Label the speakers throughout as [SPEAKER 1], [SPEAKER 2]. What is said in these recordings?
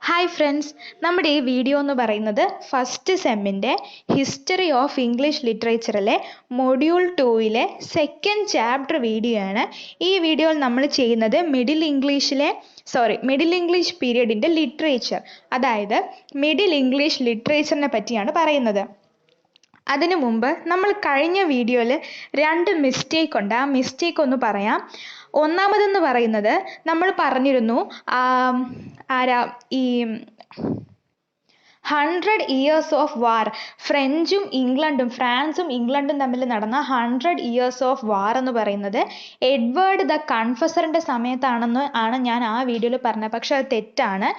[SPEAKER 1] Hi friends, നമ്മുടെ ഈ video എന്ന് പറയുന്നത് ഫസ്റ്റ് സെമ്മിൻ്റെ ഹിസ്റ്ററി ഓഫ് ഇംഗ്ലീഷ് ലിറ്ററേച്ചറിലെ മൊഡ്യൂൾ 2-ലെ സെക്കൻഡ് ചാപ്റ്റർ വീഡിയോ ആണ്. ഈ വീഡിയോയിൽ നമ്മൾ ചെയ്യുന്നത് മിഡിൽ ഇംഗ്ലീഷ് പീരിയഡിൻ്റെ ലിറ്ററേച്ചർ, അതായത് മിഡിൽ ഇംഗ്ലീഷ് ലിറ്ററേച്ചറിനെ പറ്റിയാണ് പറയുന്നത്. അതിനു മുമ്പ് നമ്മൾ കഴിഞ്ഞ വീഡിയോയിൽ 2 മിസ്റ്റേക്ക് ഉണ്ട്. ആ മിസ്റ്റേക്ക് ഒന്ന് പറയാം. ഒന്നാമതെന്ന് പറയുന്നത് നമ്മൾ പറഞ്ഞിരുന്നു ഈ 100 years ഓഫ് വാർ, ഫ്രാൻസും ഇംഗ്ലണ്ടും തമ്മിൽ നടന്ന 100 years ഓഫ് വാർ എന്ന് പറയുന്നത് എഡ്വേർഡ് ദ കൺഫസറിൻ്റെ സമയത്താണെന്ന് ഞാൻ ആ വീഡിയോയിൽ പറഞ്ഞത്. പക്ഷെ അത് തെറ്റാണ്.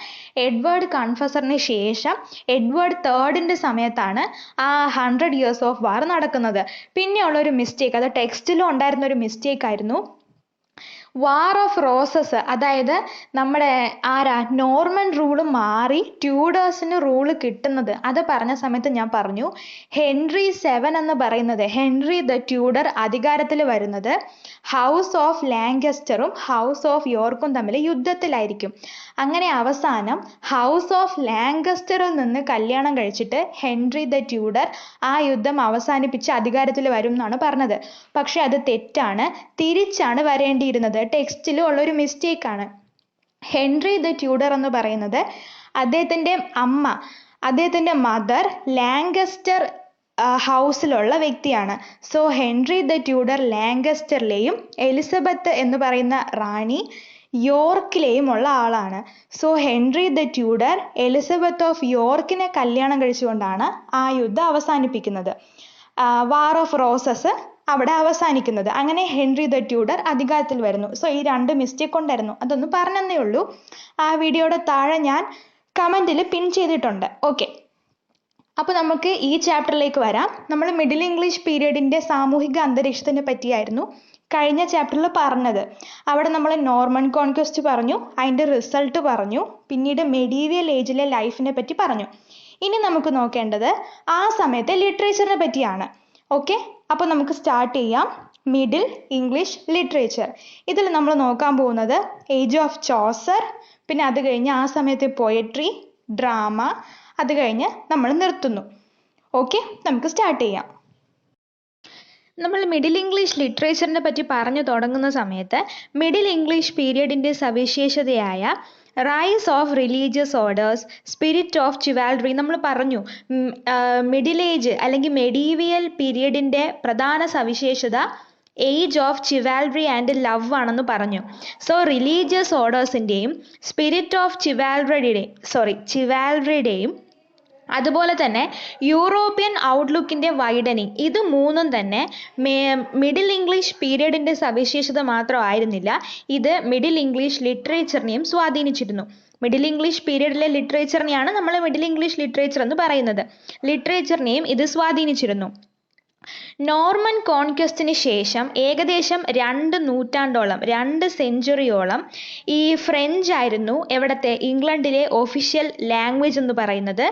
[SPEAKER 1] എഡ്വേർഡ് കൺഫസറിന് ശേഷം എഡ്വേർഡ് തേർഡിൻ്റെ സമയത്താണ് ആ 100 years ഓഫ് വാർ നടക്കുന്നത്. പിന്നെയുള്ളൊരു മിസ്റ്റേക്ക്, അത് ടെക്സ്റ്റിലും ഉണ്ടായിരുന്ന ഒരു മിസ്റ്റേക്ക് ആയിരുന്നു. വാർ ഓഫ് റോസസ്, അതായത് നമ്മുടെ നോർമൻ റൂള് മാറി ട്യൂഡേഴ്സിന് റൂള് കിട്ടുന്നത്, അത് പറഞ്ഞ സമയത്ത് ഞാൻ പറഞ്ഞു ഹെൻറി 7 എന്ന് പറയുന്നത്, ഹെൻറി ദ ട്യൂഡർ അധികാരത്തിൽ വരുന്നത് ഹൗസ് ഓഫ് ലാങ്കസ്റ്ററും ഹൗസ് ഓഫ് യോർക്കും തമ്മിൽ യുദ്ധത്തിലായിരിക്കും. അങ്ങനെ അവസാനം ഹൗസ് ഓഫ് ലാങ്കസ്റ്ററിൽ നിന്ന് കല്യാണം കഴിച്ചിട്ട് ഹെൻറി ദ ട്യൂഡർ ആ യുദ്ധം അവസാനിപ്പിച്ച് അധികാരത്തിൽ വരും എന്നാണ് പറഞ്ഞത്. പക്ഷെ അത് തെറ്റാണ്. തിരിച്ചാണ് വരേണ്ടിയിരുന്നത്. ടെക്സ്റ്റിലും ഉള്ളൊരു മിസ്റ്റേക്കാണ്. ഹെൻറി ദ ട്യൂഡർ എന്ന് പറയുന്നത് അദ്ദേഹത്തിൻ്റെ മദർ ലാങ്കസ്റ്റർ ഹൗസിലുള്ള വ്യക്തിയാണ്. സോ ഹെൻറി ദ ട്യൂഡർ ലാങ്കസ്റ്ററിലെയും എലിസബത്ത് എന്ന് പറയുന്ന റാണി യോർക്കിലെയും ഉള്ള ആളാണ്. So Henry the Tudor Elizabeth of യോർക്കിനെ കല്യാണം കഴിച്ചുകൊണ്ടാണ് ആ യുദ്ധം അവസാനിപ്പിക്കുന്നത്. വാർ ഓഫ് റോസസ് അവിടെ അവസാനിക്കുന്നത്. അങ്ങനെ ഹെൻറി ദ ട്യൂഡർ അധികാരത്തിൽ വരുന്നു. സോ ഈ 2 മിസ്റ്റേക്ക് ഉണ്ടായിരുന്നു, അതൊന്ന് പറഞ്ഞതേ ഉള്ളൂ. ആ വീഡിയോയുടെ താഴെ ഞാൻ കമൻറ്റിൽ പിൻ ചെയ്തിട്ടുണ്ട്. ഓക്കെ, അപ്പോൾ നമുക്ക് ഈ ചാപ്റ്ററിലേക്ക് വരാം. നമ്മൾ മിഡിൽ ഇംഗ്ലീഷ് പീരിയഡിൻ്റെ സാമൂഹിക അന്തരീക്ഷത്തിനെ പറ്റിയായിരുന്നു കഴിഞ്ഞ ചാപ്റ്ററിൽ പറഞ്ഞത്. അവിടെ നമ്മൾ നോർമൻ കോൺക്വസ്റ്റ് പറഞ്ഞു, അതിൻ്റെ റിസൾട്ട് പറഞ്ഞു, പിന്നീട് മെഡീവിയൽ ഏജിലെ ലൈഫിനെ പറ്റി പറഞ്ഞു. ഇനി നമുക്ക് നോക്കേണ്ടത് ആ സമയത്തെ ലിറ്ററേച്ചറിനെ പറ്റിയാണ്. ഓക്കെ, അപ്പോൾ നമുക്ക് സ്റ്റാർട്ട് ചെയ്യാം. മിഡിൽ ഇംഗ്ലീഷ് ലിറ്ററേച്ചർ, ഇതിൽ നമ്മൾ നോക്കാൻ പോകുന്നത് ഏജ് ഓഫ് ചോസർ, പിന്നെ അത് കഴിഞ്ഞ് ആ സമയത്തെ പോയട്രി, ഡ്രാമ, അത് കഴിഞ്ഞ് നമ്മൾ നിർത്തുന്നു. ഓക്കെ, നമുക്ക് സ്റ്റാർട്ട് ചെയ്യാം. നമ്മൾ മിഡിൽ ഇംഗ്ലീഷ് ലിറ്ററേച്ചറിനെ പറ്റി പറഞ്ഞു തുടങ്ങുന്ന സമയത്ത് മിഡിൽ ഇംഗ്ലീഷ് പീരിയഡിൻ്റെ സവിശേഷതയായ rise of religious orders, spirit of chivalry, നമ്മൾ പറഞ്ഞു മിഡിൽ ഏജ് അല്ലെങ്കിൽ മെഡീവിയൽ പീരിയഡിൻ്റെ പ്രധാന സവിശേഷത age of chivalry and love ആണെന്ന് പറഞ്ഞു. സോ റിലീജിയസ് ഓർഡേഴ്സിൻ്റെയും സ്പിരിറ്റ് ഓഫ് ചിവാൽറിയുടെയും അതുപോലെ തന്നെ യൂറോപ്യൻ ഔട്ട്ലുക്കിൻ്റെ വൈഡനിങ്, ഇത് മൂന്നും തന്നെ മിഡിൽ ഇംഗ്ലീഷ് പീരിയഡിൻ്റെ സവിശേഷത മാത്രമായിരുന്നില്ല, ഇത് മിഡിൽ ഇംഗ്ലീഷ് ലിറ്ററേച്ചറിനെയും സ്വാധീനിച്ചിരുന്നു. മിഡിൽ ഇംഗ്ലീഷ് പീരിയഡിലെ ലിറ്ററേച്ചറിനെയാണ് നമ്മൾ മിഡിൽ ഇംഗ്ലീഷ് ലിറ്ററേച്ചർ എന്ന് പറയുന്നത്. ലിറ്ററേച്ചറിനെയും ഇത് സ്വാധീനിച്ചിരുന്നു. നോർമൻ കോൺക്വസ്റ്റിന് ശേഷം ഏകദേശം 2 നൂറ്റാണ്ടോളം, 2 സെഞ്ച്വറിയോളം ഈ ഫ്രഞ്ച് ആയിരുന്നു ഇംഗ്ലണ്ടിലെ ഒഫീഷ്യൽ ലാംഗ്വേജ് എന്ന് പറയുന്നത്.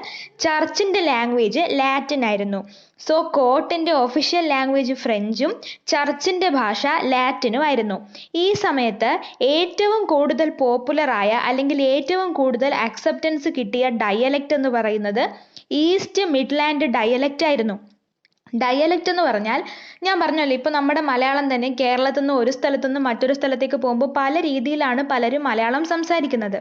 [SPEAKER 1] ചർച്ചിൻ്റെ ലാംഗ്വേജ് ലാറ്റിൻ ആയിരുന്നു. സോ കോർട്ടിൻ്റെ ഒഫീഷ്യൽ ലാംഗ്വേജ് ഫ്രഞ്ചും ചർച്ചിൻ്റെ ഭാഷ ലാറ്റിനും ആയിരുന്നു. ഈ സമയത്ത് ഏറ്റവും കൂടുതൽ പോപ്പുലറായ അല്ലെങ്കിൽ ഏറ്റവും കൂടുതൽ അക്സെപ്റ്റൻസ് കിട്ടിയ ഡയലക്റ്റ് എന്ന് പറയുന്നത് ഈസ്റ്റ് മിഡ്ലാൻഡ് ഡയലക്റ്റ് ആയിരുന്നു. ഡയലക്റ്റ് എന്ന് പറഞ്ഞാൽ ഞാൻ പറഞ്ഞല്ലോ, ഇപ്പോൾ നമ്മുടെ മലയാളം തന്നെ കേരളത്തിൽ നിന്ന് ഒരു സ്ഥലത്തു നിന്ന് മറ്റൊരു സ്ഥലത്തേക്ക് പോകുമ്പോൾ പല രീതിയിലാണ് പലരും മലയാളം സംസാരിക്കുന്നത്.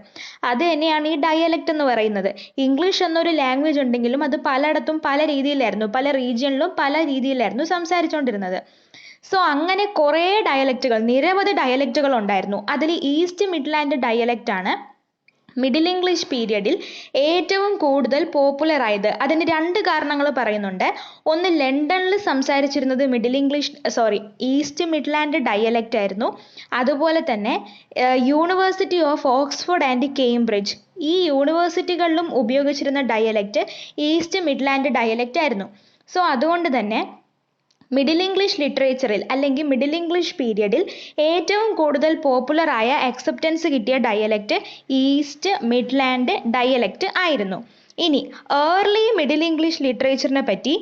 [SPEAKER 1] അത് തന്നെയാണ് ഈ ഡയലക്റ്റ് എന്ന് പറയുന്നത്. ഇംഗ്ലീഷ് എന്നൊരു ലാംഗ്വേജ് ഉണ്ടെങ്കിലും അത് പലയിടത്തും പല രീതിയിലായിരുന്നു, പല റീജിയനിലും പല രീതിയിലായിരുന്നു സംസാരിച്ചുകൊണ്ടിരുന്നത്. സോ അങ്ങനെ കുറേ നിരവധി ഡയലക്റ്റുകൾ ഉണ്ടായിരുന്നു. അതിൽ ഈസ്റ്റ് മിഡ്ലാൻഡ് ഡയലക്റ്റ് ആണ് മിഡിൽ ഇംഗ്ലീഷ് പീരിയഡിൽ ഏറ്റവും കൂടുതൽ പോപ്പുലർ ആയത്. അതിന് 2 കാരണങ്ങൾ പറയുന്നുണ്ട്. ഒന്ന്, ലണ്ടനിൽ സംസാരിച്ചിരുന്നത് ഈസ്റ്റ് മിഡ്ലാൻഡ് ഡയലക്റ്റ് ആയിരുന്നു. അതുപോലെ തന്നെ university of Oxford and Cambridge, ഈ യൂണിവേഴ്സിറ്റികളിലും ഉപയോഗിച്ചിരുന്ന ഡയലക്റ്റ് ഈസ്റ്റ് മിഡ്ലാൻഡ് ഡയലക്റ്റ് ആയിരുന്നു. സോ അതുകൊണ്ട് തന്നെ മിഡിൽ ഇംഗ്ലീഷ് ലിറ്ററേച്ചറിൽ അല്ലെങ്കിൽ മിഡിൽ ഇംഗ്ലീഷ് പീരിയഡിൽ ഏറ്റവും കൂടുതൽ പോപ്പുലർ ആയ അക്സെപ്റ്റൻസ് കിട്ടിയ ഡയലക്റ്റ് ഈസ്റ്റ് മിഡ്ലാൻഡ് ഡയലക്റ്റ് ആയിരുന്നു. ഇനി ഏർലി മിഡിൽ ഇംഗ്ലീഷ് ലിറ്ററേച്ചറിനെ പറ്റി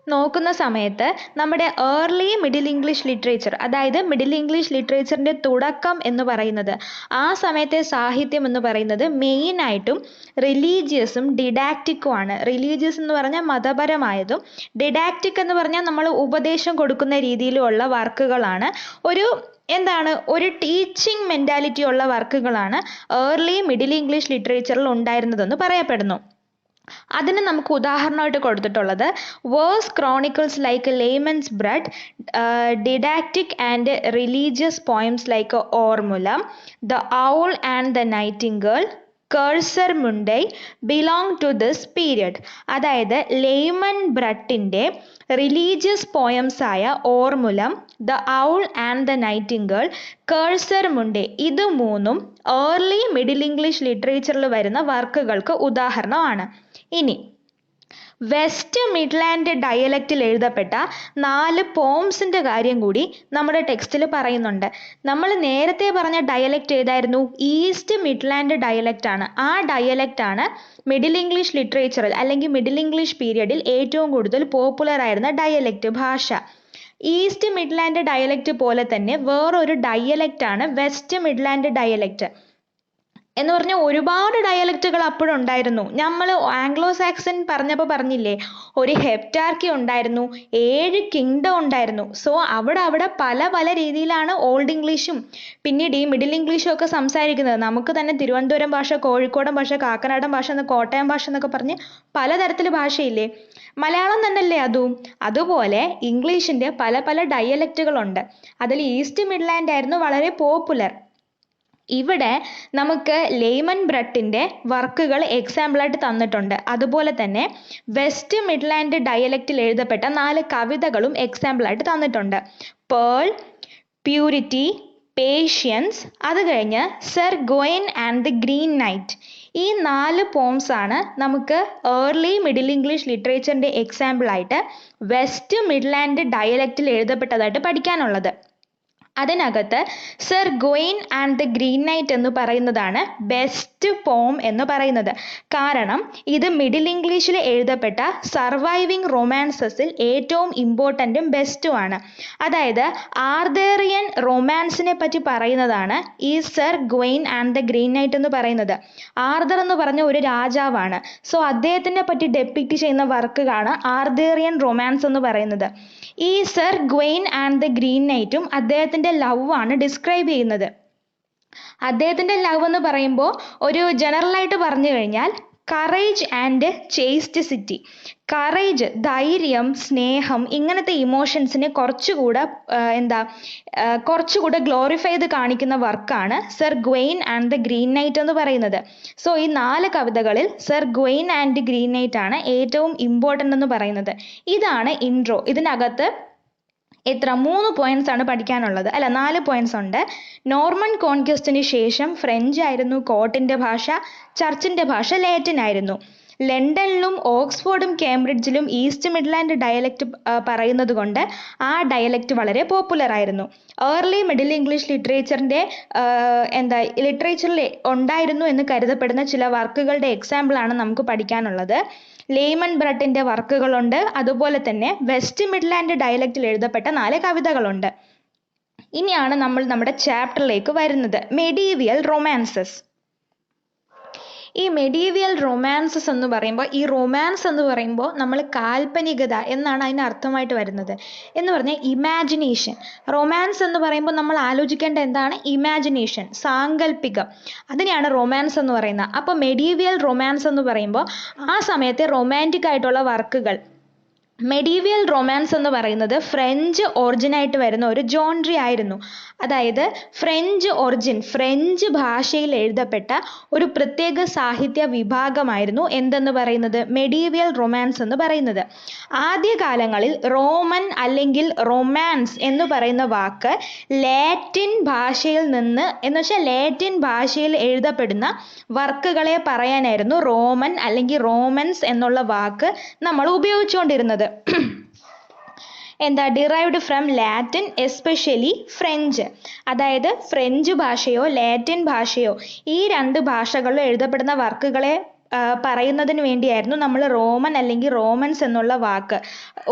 [SPEAKER 1] നോക്കുന്ന സമയത്ത് നമ്മുടെ ഏർലി മിഡിൽ ഇംഗ്ലീഷ് ലിറ്ററേച്ചർ, അതായത് മിഡിൽ ഇംഗ്ലീഷ് ലിറ്ററേച്ചറിൻ്റെ തുടക്കം എന്ന് പറയുന്നത്, ആ സമയത്തെ സാഹിത്യം എന്ന് പറയുന്നത് മെയിനായിട്ടും റിലീജിയസും ഡിഡാക്റ്റിക്കും ആണ്. റിലീജിയസ് എന്ന് പറഞ്ഞാൽ മതപരമായതും, ഡിഡാക്റ്റിക് എന്ന് പറഞ്ഞാൽ നമ്മൾ ഉപദേശം കൊടുക്കുന്ന രീതിയിലുള്ള വർക്കുകളാണ്. ഒരു ടീച്ചിങ് മെൻറ്റാലിറ്റി ഉള്ള വർക്കുകളാണ് ഏർലി മിഡിൽ ഇംഗ്ലീഷ് ലിറ്ററേച്ചറിൽ ഉണ്ടായിരുന്നതെന്ന് പറയപ്പെടുന്നു. അതിന് നമുക്ക് ഉദാഹരണമായിട്ട് കൊടുത്തിട്ടുള്ളത് verse chronicles like Layamon's Brut, didactic and religious poems like Ormulum, the Owl and the Nightingale, Cursor Mundi belong to this period. അതായത് ലേമൻ ബ്രട്ടിൻ്റെ റിലീജിയസ് പോയംസ് ആയ Ormulum, the Owl and the Nightingale, Cursor Mundi, ഇത് മൂന്നും early middle English ലിറ്ററേച്ചറിൽ വരുന്ന വർക്കുകൾക്ക് ഉദാഹരണമാണ്. ഇനി west Midland ഡയലക്റ്റിൽ എഴുതപ്പെട്ട 4 പോംസിൻ്റെ കാര്യം കൂടി നമ്മുടെ ടെക്സ്റ്റിൽ പറയുന്നുണ്ട്. നമ്മൾ നേരത്തെ പറഞ്ഞ ഡയലക്റ്റ് ഏതായിരുന്നു? ഈസ്റ്റ് മിഡ്ലാൻഡ് ഡയലക്റ്റ് ആണ്. ആ ഡയലക്റ്റ് ആണ് മിഡിൽ ഇംഗ്ലീഷ് ലിറ്ററേച്ചറിൽ അല്ലെങ്കിൽ മിഡിൽ ഇംഗ്ലീഷ് പീരിയഡിൽ ഏറ്റവും കൂടുതൽ പോപ്പുലർ ആയിരുന്ന ഡയലക്റ്റ് ഭാഷ. ഈസ്റ്റ് മിഡ്ലാൻഡ് ഡയലക്റ്റ് പോലെ തന്നെ വേറൊരു ഡയലക്റ്റ് ആണ് വെസ്റ്റ് മിഡ്ലാൻഡ് ഡയലക്റ്റ്. എന്ന് പറഞ്ഞാൽ ഒരുപാട് ഡയലക്റ്റുകൾ അപ്പോഴുണ്ടായിരുന്നു. നമ്മൾ ആംഗ്ലോ സാക്സൺ പറഞ്ഞപ്പോൾ പറഞ്ഞില്ലേ, ഒരു ഹെപ്റ്റാർക്കി ഉണ്ടായിരുന്നു, 7 കിങ്ഡം ഉണ്ടായിരുന്നു. സോ അവിടെ പല പല രീതിയിലാണ് ഓൾഡ് ഇംഗ്ലീഷും പിന്നീട് ഈ മിഡിൽ ഇംഗ്ലീഷും ഒക്കെ സംസാരിക്കുന്നത്. നമുക്ക് തന്നെ തിരുവനന്തപുരം ഭാഷ, കോഴിക്കോടൻ ഭാഷ, കാക്കനാടൻ ഭാഷ, കോട്ടയം ഭാഷ എന്നൊക്കെ പറഞ്ഞ് പലതരത്തിൽ ഭാഷയില്ലേ. മലയാളം തന്നെയല്ലേ അതും? അതുപോലെ ഇംഗ്ലീഷിൻ്റെ പല പല ഡയലക്റ്റുകളുണ്ട്. അതിൽ ഈസ്റ്റ് മിഡ്ലാൻഡ് ആയിരുന്നു വളരെ പോപ്പുലർ. ഇവിടെ നമുക്ക് ലേമൻ ബ്രട്ടിൻ്റെ വർക്കുകൾ എക്സാമ്പിളായിട്ട് തന്നിട്ടുണ്ട്. അതുപോലെ തന്നെ വെസ്റ്റ് മിഡ്ലാൻഡ് ഡയലക്റ്റിൽ എഴുതപ്പെട്ട 4 കവിതകളും എക്സാമ്പിളായിട്ട് തന്നിട്ടുണ്ട്. പേൾ, പ്യൂരിറ്റി, പേഷ്യൻസ്, അത് കഴിഞ്ഞ് Sir Gawain and the Green Knight. ഈ 4 പോംസ് ആണ് നമുക്ക് ഏർലി മിഡിൽ ഇംഗ്ലീഷ് ലിറ്ററേച്ചറിൻ്റെ എക്സാമ്പിളായിട്ട് വെസ്റ്റ് മിഡ്ലാൻഡ് ഡയലക്റ്റിൽ എഴുതപ്പെട്ടതായിട്ട് പഠിക്കാനുള്ളത്. അതിനകത്ത് Sir Gawain and the Green Knight എന്ന് പറയുന്നതാണ് ബെസ്റ്റ് പോം എന്ന് പറയുന്നത്. കാരണം ഇത് മിഡിൽ ഇംഗ്ലീഷിൽ എഴുതപ്പെട്ട സർവൈവിങ് റൊമാൻസസിൽ ഏറ്റവും ഇമ്പോർട്ടൻറ്റും ബെസ്റ്റുമാണ്. അതായത് ആർതേറിയൻ റൊമാൻസിനെ പറ്റി പറയുന്നതാണ് ഈ Sir Gawain and the Green Knight എന്ന് പറയുന്നത്. ആർതർ എന്ന് പറഞ്ഞ ഒരു രാജാവാണ്. സോ അദ്ദേഹത്തിനെ പറ്റി ഡെപ്പിക്റ്റ് ചെയ്യുന്ന വർക്കാണ് ആർതേറിയൻ റൊമാൻസ് എന്ന് പറയുന്നത്. ഈ Sir Gawain and the Green നൈറ്റും അദ്ദേഹത്തിൻ്റെ ലവ് ആണ് ഡിസ്ക്രൈബ് ചെയ്യുന്നത്. അദ്ദേഹത്തിൻ്റെ ലവ് എന്ന് പറയുമ്പോൾ ഒരു ജനറലായിട്ട് പറഞ്ഞു കഴിഞ്ഞാൽ courage and chest city. Courage, ധൈര്യം, സ്നേഹം, ഇങ്ങനത്തെ ഇമോഷൻസിനെ കുറച്ചുകൂടെ ഗ്ലോറിഫൈ ചെയ്ത് കാണിക്കുന്ന വർക്കാണ് sir Gawain and the Green Knight എന്ന് പറയുന്നത്. സോ ഈ 4 കവിതകളിൽ sir Gawain and green night ആണ് ഏറ്റവും ഇമ്പോർട്ടൻ്റ് എന്ന് പറയുന്നത്. ഇതാണ് ഇൻട്രോ. ഇതിനകത്ത് 3 പോയിന്റ്സ് ആണ് പഠിക്കാനുള്ളത്. 4 പോയിന്റ്സ് ഉണ്ട്. നോർമൻ കോൺക്വസ്റ്റിന് ശേഷം ഫ്രഞ്ച് ആയിരുന്നു കോർട്ടിൻ്റെ ഭാഷ, ചർച്ചിൻ്റെ ഭാഷ ലാറ്റിൻ ആയിരുന്നു. ലണ്ടനിലും ഓക്സ്ഫോർഡും കേംബ്രിഡ്ജിലും ഈസ്റ്റ് മിഡ്ലാൻഡ് ഡയലക്റ്റ് പറയുന്നത് കൊണ്ട് ആ ഡയലക്റ്റ് വളരെ പോപ്പുലർ ആയിരുന്നു. ഏർലി മിഡിൽ ഇംഗ്ലീഷ് ലിറ്ററേച്ചറിൽ ഉണ്ടായിരുന്നു എന്ന് കരുതപ്പെടുന്ന ചില വർക്കുകളുടെ എക്സാമ്പിളാണ് നമുക്ക് പഠിക്കാനുള്ളത്. ലേമൻ ബ്രട്ടിൻ്റെ വർക്കുകളുണ്ട്. അതുപോലെ തന്നെ വെസ്റ്റ് മിഡ്ലാൻഡ് ഡയലക്റ്റിൽ എഴുതപ്പെട്ട 4 കവിതകളുണ്ട്. ഇനിയാണ് നമ്മൾ നമ്മുടെ ചാപ്റ്ററിലേക്ക് വരുന്നത്, മെഡീവിയൽ റൊമാൻസസ്. ഈ മെഡീവിയൽ റൊമാൻസസ് എന്ന് പറയുമ്പോൾ, ഈ റൊമാൻസ് എന്ന് പറയുമ്പോൾ നമ്മൾ കാൽപ്പനികത എന്നാണ് അതിന് അർത്ഥമായിട്ട് വരുന്നത്. എന്ന് പറഞ്ഞാൽ ഇമാജിനേഷൻ. റൊമാൻസ് എന്ന് പറയുമ്പോൾ നമ്മൾ ആലോചിക്കേണ്ട എന്താണ്? ഇമാജിനേഷൻ, സാങ്കല്പികം. അതിനെയാണ് റൊമാൻസ് എന്ന് പറയുന്നത്. അപ്പോൾ മെഡീവിയൽ റൊമാൻസ് എന്ന് പറയുമ്പോൾ ആ സമയത്തെ റൊമാൻറ്റിക് ആയിട്ടുള്ള വർക്കുകൾ. മെഡീവിയൽ റൊമാൻസ് എന്ന് പറയുന്നത് ഫ്രഞ്ച് ഒറിജിനായിട്ട് വരുന്ന ഒരു ജോൺറി ആയിരുന്നു. അതായത് ഫ്രഞ്ച് ഭാഷയിൽ എഴുതപ്പെട്ട ഒരു പ്രത്യേക സാഹിത്യ വിഭാഗമായിരുന്നു എന്തെന്ന് പറയുന്നത്? മെഡീവിയൽ റൊമാൻസ് എന്ന് പറയുന്നത്. ആദ്യകാലങ്ങളിൽ റോമൻ അല്ലെങ്കിൽ റൊമാൻസ് എന്ന് പറയുന്ന വാക്ക് ലാറ്റിൻ ഭാഷയിൽ നിന്ന്, എന്നുവെച്ചാൽ ലാറ്റിൻ ഭാഷയിൽ എഴുതപ്പെടുന്ന വർക്കുകളെ പറയാനായിരുന്നു റോമൻ അല്ലെങ്കിൽ റോമൻസ് എന്നുള്ള വാക്ക് നമ്മൾ ഉപയോഗിച്ചുകൊണ്ടിരുന്നത്. Derived from Latin, especially French. അതായത് ഫ്രഞ്ച് ഭാഷയോ ലാറ്റിൻ ഭാഷയോ ഈ 2 ഭാഷകളിൽ എഴുതപ്പെടുന്ന വർക്കുകളെ പറയുന്നതിന് വേണ്ടിയായിരുന്നു നമ്മൾ റോമൻ അല്ലെങ്കിൽ റോമൻസ് എന്നുള്ള വാക്ക്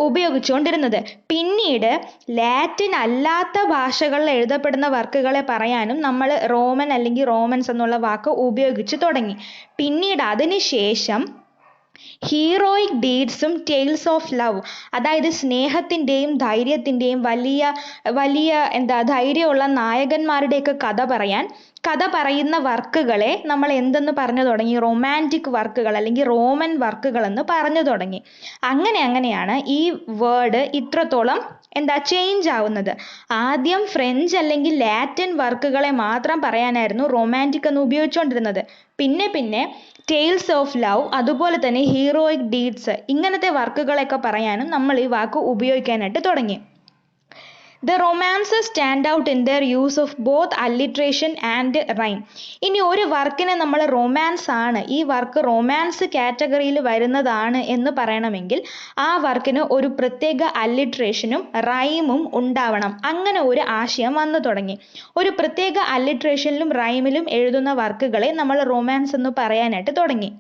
[SPEAKER 1] ഉപയോഗിച്ചുകൊണ്ടിരുന്നത്. പിന്നീട് ലാറ്റിൻ അല്ലാത്ത ഭാഷകളിൽ എഴുതപ്പെടുന്ന വർക്കുകളെ പറയാനും നമ്മൾ റോമൻ അല്ലെങ്കിൽ റോമൻസ് എന്നുള്ള വാക്ക് ഉപയോഗിച്ചു തുടങ്ങി. പിന്നീട് അതിനുശേഷം ഹീറോയിക് ഡീഡ്സും ടെയിൽസ് ഓഫ് ലവ്, അതായത് സ്നേഹത്തിൻ്റെയും ധൈര്യത്തിൻ്റെയും വലിയ വലിയ ധൈര്യമുള്ള നായകന്മാരുടെയൊക്കെ കഥ പറയുന്ന വർക്കുകളെ നമ്മൾ എന്തെന്ന് പറഞ്ഞു തുടങ്ങി? റൊമാൻറ്റിക് വർക്കുകൾ അല്ലെങ്കിൽ റോമൻ വർക്കുകൾ എന്ന് പറഞ്ഞു തുടങ്ങി. അങ്ങനെയാണ് ഈ വേർഡ് ഇത്രത്തോളം ചേഞ്ച് ആവുന്നത്. ആദ്യം ഫ്രഞ്ച് അല്ലെങ്കിൽ ലാറ്റിൻ വർക്കുകളെ മാത്രം പറയാനായിരുന്നു റൊമാൻറ്റിക് എന്ന് ഉപയോഗിച്ചുകൊണ്ടിരുന്നത്. പിന്നെ ടെയിൽസ് ഓഫ് ലവ്, അതുപോലെ തന്നെ ഹീറോയിക് ഡീഡ്സ്, ഇങ്ങനത്തെ വർക്കുകളൊക്കെ പറയാനും നമ്മൾ ഈ വാക്ക് ഉപയോഗിക്കാനായിട്ട് തുടങ്ങി. The romances stand out in their use of both alliteration and rhyme. ഇനി ഒരു വർക്കിനെ നമ്മൾ റൊമാൻസ് ആണ്, ഈ വർക്ക് റൊമാൻസ് കാറ്റഗറിയിൽ വരുന്നതാണ് എന്ന് പറയണമെങ്കിൽ ആ വർക്കിന് ഒരു പ്രത്യേക അല്ലിട്രേഷനും റൈമും ഉണ്ടാവണം. അങ്ങനെ ഒരു ആശയം വന്നു തുടങ്ങി. ഒരു പ്രത്യേക അല്ലിട്രേഷനിലും റൈമിലും എഴുതുന്ന വർക്കുകളെ നമ്മൾ റൊമാൻസ് എന്ന് പറയാനായിട്ട് തുടങ്ങി.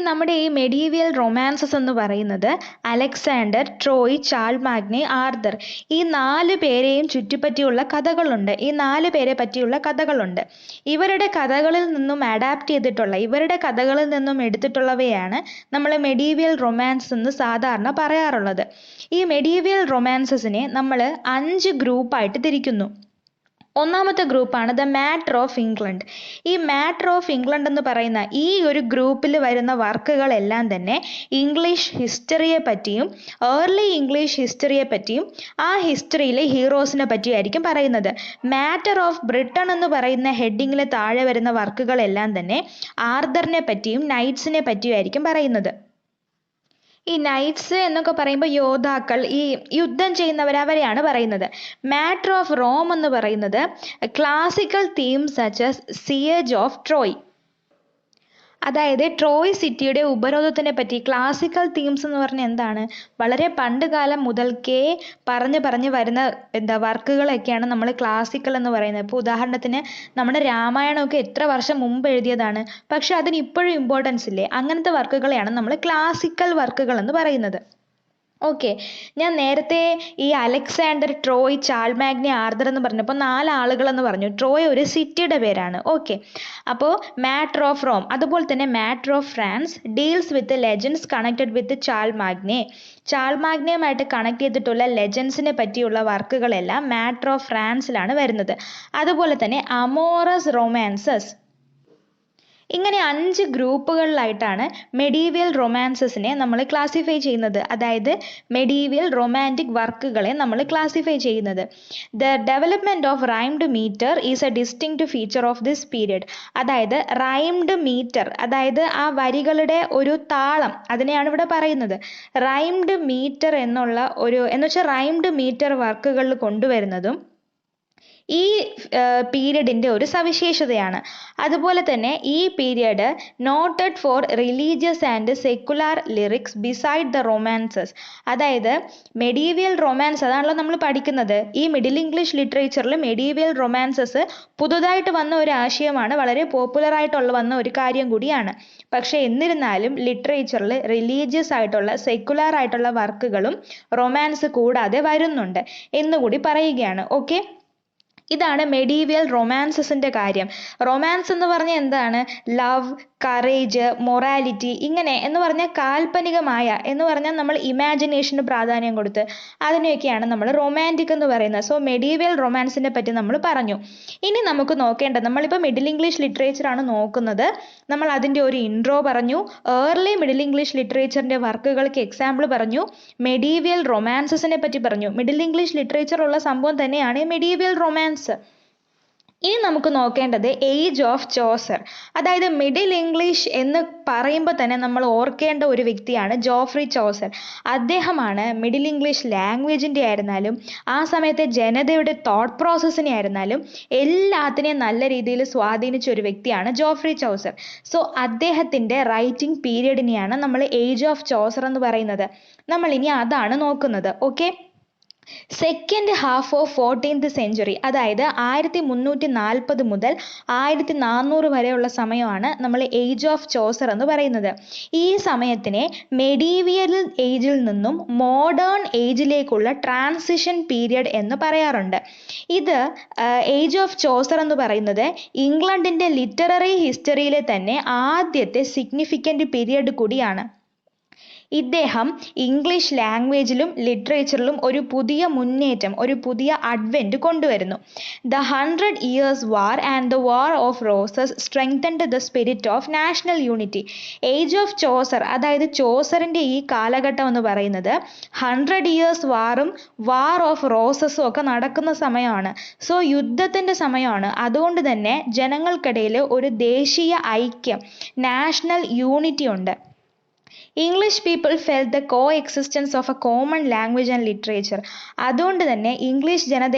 [SPEAKER 1] നമ്മുടെ ഈ മെഡീവിയൽ റൊമാൻസസ് എന്ന് പറയുന്നത് അലക്സാണ്ടർ, ട്രോയ്, ചാൾമാഗ്നെ, ആർതർ, ഈ 4 പേരെയും ചുറ്റിപ്പറ്റിയുള്ള കഥകളുണ്ട്. ഈ 4 പേരെ പറ്റിയുള്ള കഥകളുണ്ട്. ഇവരുടെ കഥകളിൽ നിന്നും അഡാപ്റ്റ് ചെയ്തിട്ടുള്ള, ഇവരുടെ കഥകളിൽ നിന്നും എടുത്തിട്ടുള്ളവയാണ് നമ്മൾ മെഡീവിയൽ റൊമാൻസ് എന്ന് സാധാരണ പറയാറുള്ളത്. ഈ മെഡീവിയൽ റൊമാൻസസിനെ നമ്മൾ 5 ഗ്രൂപ്പായിട്ട് തിരിക്കുന്നു. ഒന്നാമത്തെ ഗ്രൂപ്പാണ് ദ മാറ്റർ ഓഫ് ഇംഗ്ലണ്ട്. ഈ മാറ്റർ ഓഫ് ഇംഗ്ലണ്ട് എന്ന് പറയുന്ന ഈ ഒരു ഗ്രൂപ്പിൽ വരുന്ന വർക്കുകളെല്ലാം തന്നെ ഇംഗ്ലീഷ് ഹിസ്റ്ററിയെ പറ്റിയും ഏർലി ഇംഗ്ലീഷ് ഹിസ്റ്ററിയെ പറ്റിയും ആ ഹിസ്റ്ററിയിലെ ഹീറോസിനെ പറ്റിയായിരിക്കും പറയുന്നത്. മാറ്റർ ഓഫ് ബ്രിട്ടൻ എന്ന് പറയുന്ന ഹെഡിങ്ങിൽ താഴെ വരുന്ന വർക്കുകളെല്ലാം തന്നെ ആർതറിനെ പറ്റിയും നൈറ്റ്സിനെ പറ്റിയും ആയിരിക്കും പറയുന്നത്. ഈ നൈറ്റ്സ് എന്നൊക്കെ പറയുമ്പോൾ യോദ്ധാക്കൾ, ഈ യുദ്ധം ചെയ്യുന്നവർ, അവരെയാണ് പറയുന്നത്. മാറ്റർ ഓഫ് റോം എന്ന് പറയുന്നത് classical themes such as siege of Troy, അതായത് ട്രോയ് സിറ്റിയുടെ ഉപരോധത്തിനെ പറ്റി. ക്ലാസിക്കൽ തീംസ് എന്ന് പറഞ്ഞാൽ എന്താണ്? വളരെ പണ്ട് കാലം മുതൽക്കേ പറഞ്ഞു വരുന്ന വർക്കുകളൊക്കെയാണ് നമ്മൾ ക്ലാസിക്കൽ എന്ന് പറയുന്നത്. ഇപ്പോൾ ഉദാഹരണത്തിന് നമ്മുടെ രാമായണമൊക്കെ എത്ര വർഷം മുമ്പ് എഴുതിയതാണ്, പക്ഷെ അതിന് ഇപ്പോഴും ഇമ്പോർട്ടൻസ് ഇല്ലേ? അങ്ങനത്തെ വർക്കുകളെയാണ് നമ്മൾ ക്ലാസിക്കൽ വർക്കുകൾ എന്ന് പറയുന്നത്. ഓക്കെ, ഞാൻ നേരത്തെ ഈ അലക്സാണ്ടർ, ട്രോയ്, ചാൾമാഗ്നെ, ആർതർ എന്ന് പറഞ്ഞപ്പോൾ 4 ആളുകളെന്ന് പറഞ്ഞു. ട്രോയ് ഒരു സിറ്റിയുടെ പേരാണ്. ഓക്കെ, അപ്പോൾ മാറ്റർ ഓഫ് റോം, അതുപോലെ തന്നെ matter of France deals with legends connected with ചാൾമാഗ്നെയുമായിട്ട് കണക്ട് ചെയ്തിട്ടുള്ള ലെജൻഡ്സിനെ പറ്റിയുള്ള വർക്കുകളെല്ലാം മാറ്റർ ഓഫ് ഫ്രാൻസിലാണ് വരുന്നത്. അതുപോലെ തന്നെ അമോറസ് റൊമാൻസസ്, ഇങ്ങനെ 5 ഗ്രൂപ്പുകളിലായിട്ടാണ് മെഡീവിയൽ റൊമാൻസസിനെ നമ്മൾ ക്ലാസിഫൈ ചെയ്യുന്നത്. അതായത് മെഡീവിയൽ റൊമാൻറ്റിക് വർക്കുകളെ നമ്മൾ ക്ലാസിഫൈ ചെയ്യുന്നത്. The development of rhymed meter is a distinct feature of this period. അതായത് റൈംഡ് മീറ്റർ, അതായത് ആ വരികളുടെ ഒരു താളം, അതിനെയാണ് ഇവിടെ പറയുന്നത്. റൈംഡ് മീറ്റർ എന്നുവെച്ചാൽ റൈംഡ് മീറ്റർ വർക്കുകളിൽ കൊണ്ടുവരുന്നതും ഈ പീരിയഡിൻ്റെ ഒരു സവിശേഷതയാണ്. അതുപോലെ തന്നെ ഈ period noted for religious and secular lyrics beside the romances. അതായത് മെഡീവിയൽ റൊമാൻസ്, അതാണല്ലോ നമ്മൾ പഠിക്കുന്നത്. ഈ മിഡിൽ ഇംഗ്ലീഷ് ലിറ്ററേച്ചറിൽ മെഡീവിയൽ റൊമാൻസസ് പുതുതായിട്ട് വന്ന ഒരു ആശയമാണ്, വളരെ പോപ്പുലറായിട്ടുള്ള വന്ന ഒരു കാര്യം കൂടിയാണ്. പക്ഷേ എന്നിരുന്നാലും ലിറ്ററേച്ചറിൽ റിലീജിയസ് ആയിട്ടുള്ള സെക്കുലാർ ആയിട്ടുള്ള വർക്കുകളും റൊമാൻസ് കൂടാതെ വരുന്നുണ്ട് എന്നുകൂടി പറയുകയാണ്. ഓക്കെ, ഇതാണ് മെഡീവിയൽ റൊമാൻസസിൻ്റെ കാര്യം. റൊമാൻസ് എന്ന് പറഞ്ഞാൽ എന്താണ്? ലവ്, കറേജ്, മൊറാലിറ്റി, ഇങ്ങനെ എന്ന് പറഞ്ഞാൽ കാൽപ്പനികമായ എന്ന് പറഞ്ഞാൽ നമ്മൾ ഇമാജിനേഷന് പ്രാധാന്യം കൊടുത്ത് അതിനെയൊക്കെയാണ് നമ്മൾ റൊമാൻറ്റിക് എന്ന് പറയുന്നത്. സോ മെഡീവിയൽ റൊമാൻസിനെ പറ്റി നമ്മൾ പറഞ്ഞു. ഇനി നമുക്ക് നോക്കേണ്ടത്, നമ്മളിപ്പോൾ മിഡിൽ ഇംഗ്ലീഷ് ലിറ്ററേച്ചറാണ് നോക്കുന്നത്. നമ്മൾ അതിൻ്റെ ഒരു ഇൻട്രോ പറഞ്ഞു, ഏർലി മിഡിൽ ഇംഗ്ലീഷ് ലിറ്ററേച്ചറിൻ്റെ വർക്കുകൾക്ക് എക്സാമ്പിൾ പറഞ്ഞു, മെഡീവിയൽ റൊമാൻസസിനെ പറ്റി പറഞ്ഞു. മിഡിൽ ഇംഗ്ലീഷ് ലിറ്ററേച്ചർ ഉള്ള സംഭവം തന്നെയാണ് മെഡീവിയൽ റൊമാൻസ്. ഇനി നമുക്ക് നോക്കേണ്ടത് ഏജ് ഓഫ് ചോസർ. അതായത് മിഡിൽ ഇംഗ്ലീഷ് എന്ന് പറയുമ്പോൾ തന്നെ നമ്മൾ ഓർക്കേണ്ട ഒരു വ്യക്തിയാണ് ജോഫ്രി ചോസർ. അദ്ദേഹമാണ് മിഡിൽ ഇംഗ്ലീഷ് ലാംഗ്വേജിൻ്റെ ആയിരുന്നാലും ആ സമയത്തെ ജനതയുടെ തോട്ട് പ്രോസസ്സിനെ ആയിരുന്നാലും എല്ലാത്തിനെയും നല്ല രീതിയിൽ സ്വാധീനിച്ച ഒരു വ്യക്തിയാണ് ജോഫ്രി ചോസർ. സോ അദ്ദേഹത്തിൻ്റെ റൈറ്റിംഗ് പീരിയഡിനെയാണ് നമ്മൾ ഏജ് ഓഫ് ചോസർ എന്ന് പറയുന്നത്. നമ്മൾ ഇനി അതാണ് നോക്കുന്നത്. Okay, second half of 14th century, അതായത് 1340 മുതൽ 1400 വരെയുള്ള സമയമാണ് നമ്മൾ ഏജ് ഓഫ് ചോസർ എന്ന് പറയുന്നത്. ഈ സമയത്തിനെ മെഡീവിയൽ ഏജിൽ നിന്നും മോഡേൺ ഏജിലേക്കുള്ള ട്രാൻസിഷൻ പീരിയഡ് എന്ന് പറയാറുണ്ട്. ഇത് ഏജ് ഓഫ് ചോസർ എന്ന് പറയുന്നത് ഇംഗ്ലണ്ടിൻ്റെ ലിറ്റററി ഹിസ്റ്ററിയിലെ തന്നെ ആദ്യത്തെ സിഗ്നിഫിക്കൻ്റ് പീരിയഡ് കൂടിയാണ്. ഇദ്ദേഹം ഇംഗ്ലീഷ് ലാംഗ്വേജിലും ലിറ്ററേച്ചറിലും ഒരു പുതിയ മുന്നേറ്റം, ഒരു പുതിയ അഡ്വെന്റ് കൊണ്ടുവരുന്നു. The 100 Years' War and the war of roses strengthened the spirit of national unity. Age of Chaucer, അതായത് ചോസറിൻ്റെ ഈ കാലഘട്ടം എന്ന് പറയുന്നത് 100 Years' വാറും വാർ ഓഫ് റോസസും ഒക്കെ നടക്കുന്ന സമയമാണ്. സോ യുദ്ധത്തിൻ്റെ സമയമാണ്. അതുകൊണ്ട് തന്നെ ജനങ്ങൾക്കിടയിൽ ഒരു ദേശീയ ഐക്യം, നാഷണൽ യൂണിറ്റി ഉണ്ട്. English people felt the co existence of A common language and literature. അതുകൊണ്ട് തന്നെ ഇംഗ്ലീഷ് ജനത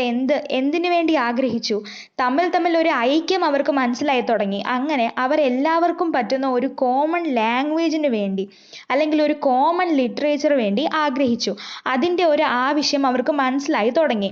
[SPEAKER 1] എന്തിനു വേണ്ടി ആഗ്രഹിച്ചു? തമ്മിൽ ഒരു ഐക്യം അവർക്ക് മനസ്സിലായി തുടങ്ങി. അങ്ങനെ അവരെല്ലാവർക്കും പറ്റുന്ന ഒരു കോമൺ ലാംഗ്വേജിന് വേണ്ടി, അല്ലെങ്കിൽ ഒരു കോമൺ ലിറ്ററേച്ചർ വേണ്ടി ആഗ്രഹിച്ചു. അതിൻ്റെ ഒരു ആവശ്യം അവർക്ക് മനസ്സിലായി തുടങ്ങി.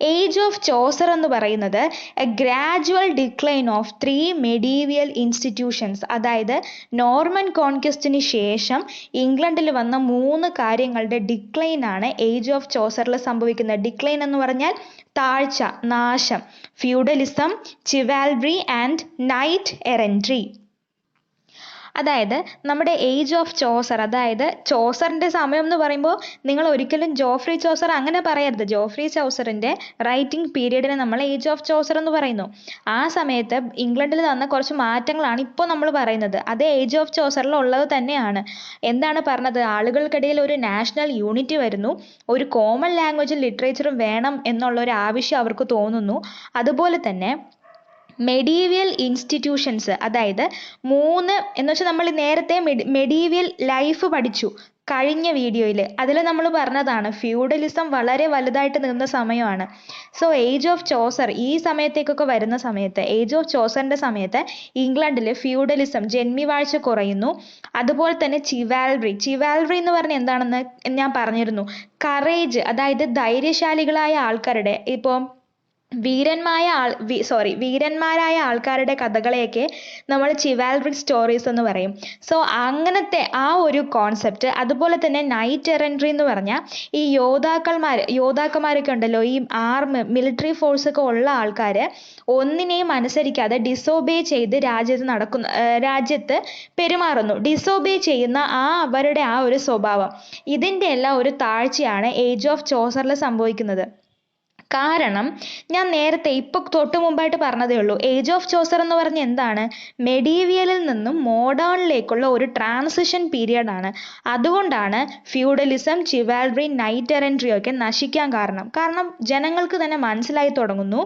[SPEAKER 1] ഏജ് ഓഫ് ചോസർ എന്ന് പറയുന്നത് A gradual decline of 3 medieval institutions, അതായത് നോർമൻ കോൺക്വസ്റ്റിന് ശേഷം ഇംഗ്ലണ്ടിൽ വന്ന 3 കാര്യങ്ങളുടെ ഡിക്ലൈൻ ആണ് ഏജ് ഓഫ് ചോസറിൽ സംഭവിക്കുന്നത്. ഡിക്ലൈൻ എന്ന് പറഞ്ഞാൽ താഴ്ച, നാശം. Feudalism, chivalry and knight errantry. അതായത് നമ്മുടെ ഏജ് ഓഫ് ചോസർ, അതായത് ചോസറിൻ്റെ സമയം എന്ന് പറയുമ്പോൾ നിങ്ങൾ ഒരിക്കലും ജോഫ്രി ചോസർ അങ്ങനെ പറയരുത്. ജോഫ്രി ചോസറിൻ്റെ റൈറ്റിംഗ് പീരീഡിനെ നമ്മൾ ഏജ് ഓഫ് ചോസർ എന്ന് പറയുന്നു. ആ സമയത്ത് ഇംഗ്ലണ്ടിൽ വന്ന കുറച്ച് മാറ്റങ്ങളാണ് ഇപ്പോൾ നമ്മൾ പറയുന്നത്. അത് ഏജ് ഓഫ് ചോസറിൽ ഉള്ളത് തന്നെയാണ്. എന്താണ് പറഞ്ഞത്? ആളുകൾക്കിടയിൽ ഒരു നാഷണൽ യൂണിറ്റി വരുന്നു, ഒരു കോമൺ ലാംഗ്വേജും ലിറ്ററേച്ചറും വേണം എന്നുള്ള ഒരു ആവശ്യം അവർക്ക് തോന്നുന്നു. അതുപോലെ തന്നെ മെഡീവിയൽ ഇൻസ്റ്റിറ്റ്യൂഷൻസ്, അതായത് 3 എന്ന് വെച്ചാൽ നമ്മൾ നേരത്തെ മെഡീവിയൽ ലൈഫ് പഠിച്ചു കഴിഞ്ഞ വീഡിയോയിൽ. അതിൽ നമ്മൾ പറഞ്ഞതാണ് ഫ്യൂഡലിസം വളരെ വലുതായിട്ട് നിന്ന സമയമാണ്. സോ ഏജ് ഓഫ് ചോസർ ഈ സമയത്തേക്കൊക്കെ വരുന്ന സമയത്ത്, ഏജ് ഓഫ് ചോസറിൻ്റെ സമയത്ത് ഇംഗ്ലണ്ടിൽ ഫ്യൂഡലിസം, ജന്മിവാഴ്ച കുറയുന്നു. അതുപോലെ തന്നെ ചിവാൽറി എന്ന് പറഞ്ഞാൽ എന്താണെന്ന് ഞാൻ പറഞ്ഞിരുന്നു. കറേജ്, അതായത് ധൈര്യശാലികളായ ആൾക്കാരുടെ, ഇപ്പോൾ വീരന്മാരായ ആൾക്കാരുടെ കഥകളെയൊക്കെ നമ്മൾ ചിവാൽറിക് സ്റ്റോറീസ് എന്ന് പറയും. സോ അങ്ങനത്തെ ആ ഒരു കോൺസെപ്റ്റ്. അതുപോലെ തന്നെ നൈറ്റ് എറൻട്രി എന്ന് പറഞ്ഞാൽ ഈ യോദ്ധാക്കന്മാരൊക്കെ ഉണ്ടല്ലോ, ഈ ആർമി മിലിറ്ററി ഫോഴ്സ് ഒക്കെ ഉള്ള ആൾക്കാർ ഒന്നിനെയും അനുസരിക്കാതെ ഡിസോബേ ചെയ്ത് രാജ്യത്ത് പെരുമാറുന്നു. ഡിസോബേ ചെയ്യുന്ന അവരുടെ ആ ഒരു സ്വഭാവം, ഇതിൻ്റെ എല്ലാം ഒരു താഴ്ചയാണ് ഏജ് ഓഫ് ചോസറിൽ സംഭവിക്കുന്നത്. കാരണം ഞാൻ നേരത്തെ തൊട്ട് മുമ്പായിട്ട് പറഞ്ഞതേ ഉള്ളൂ, ഏജ് ഓഫ് ചോസർ എന്ന് പറഞ്ഞാൽ എന്താണ്? മെഡീവിയലിൽ നിന്നും മോഡേണിലേക്കുള്ള ഒരു ട്രാൻസിഷൻ പീരിയഡ് ആണ്. അതുകൊണ്ടാണ് ഫ്യൂഡലിസം, ചിവാൽറി, നൈറ്റ് എറൻട്രി ഒക്കെ നശിക്കാൻ കാരണം ജനങ്ങൾക്ക് തന്നെ മനസ്സിലായി തുടങ്ങുന്നു.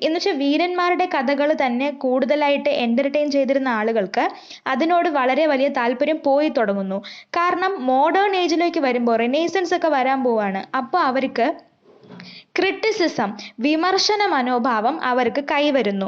[SPEAKER 1] എന്നുവെച്ചാൽ വീരന്മാരുടെ കഥകൾ തന്നെ കൂടുതലായിട്ട് എൻ്റർടൈൻ ചെയ്തിരുന്ന ആളുകൾക്ക് അതിനോട് വളരെ വലിയ താല്പര്യം പോയി തുടങ്ങുന്നു. കാരണം മോഡേൺ ഏജിലേക്ക് വരുമ്പോൾ റെനേസൻസ് ഒക്കെ വരാൻ പോവാണ്. അപ്പോൾ അവർക്ക് ക്രിറ്റിസിസം, വിമർശന മനോഭാവം അവർക്ക് കൈവരുന്നു.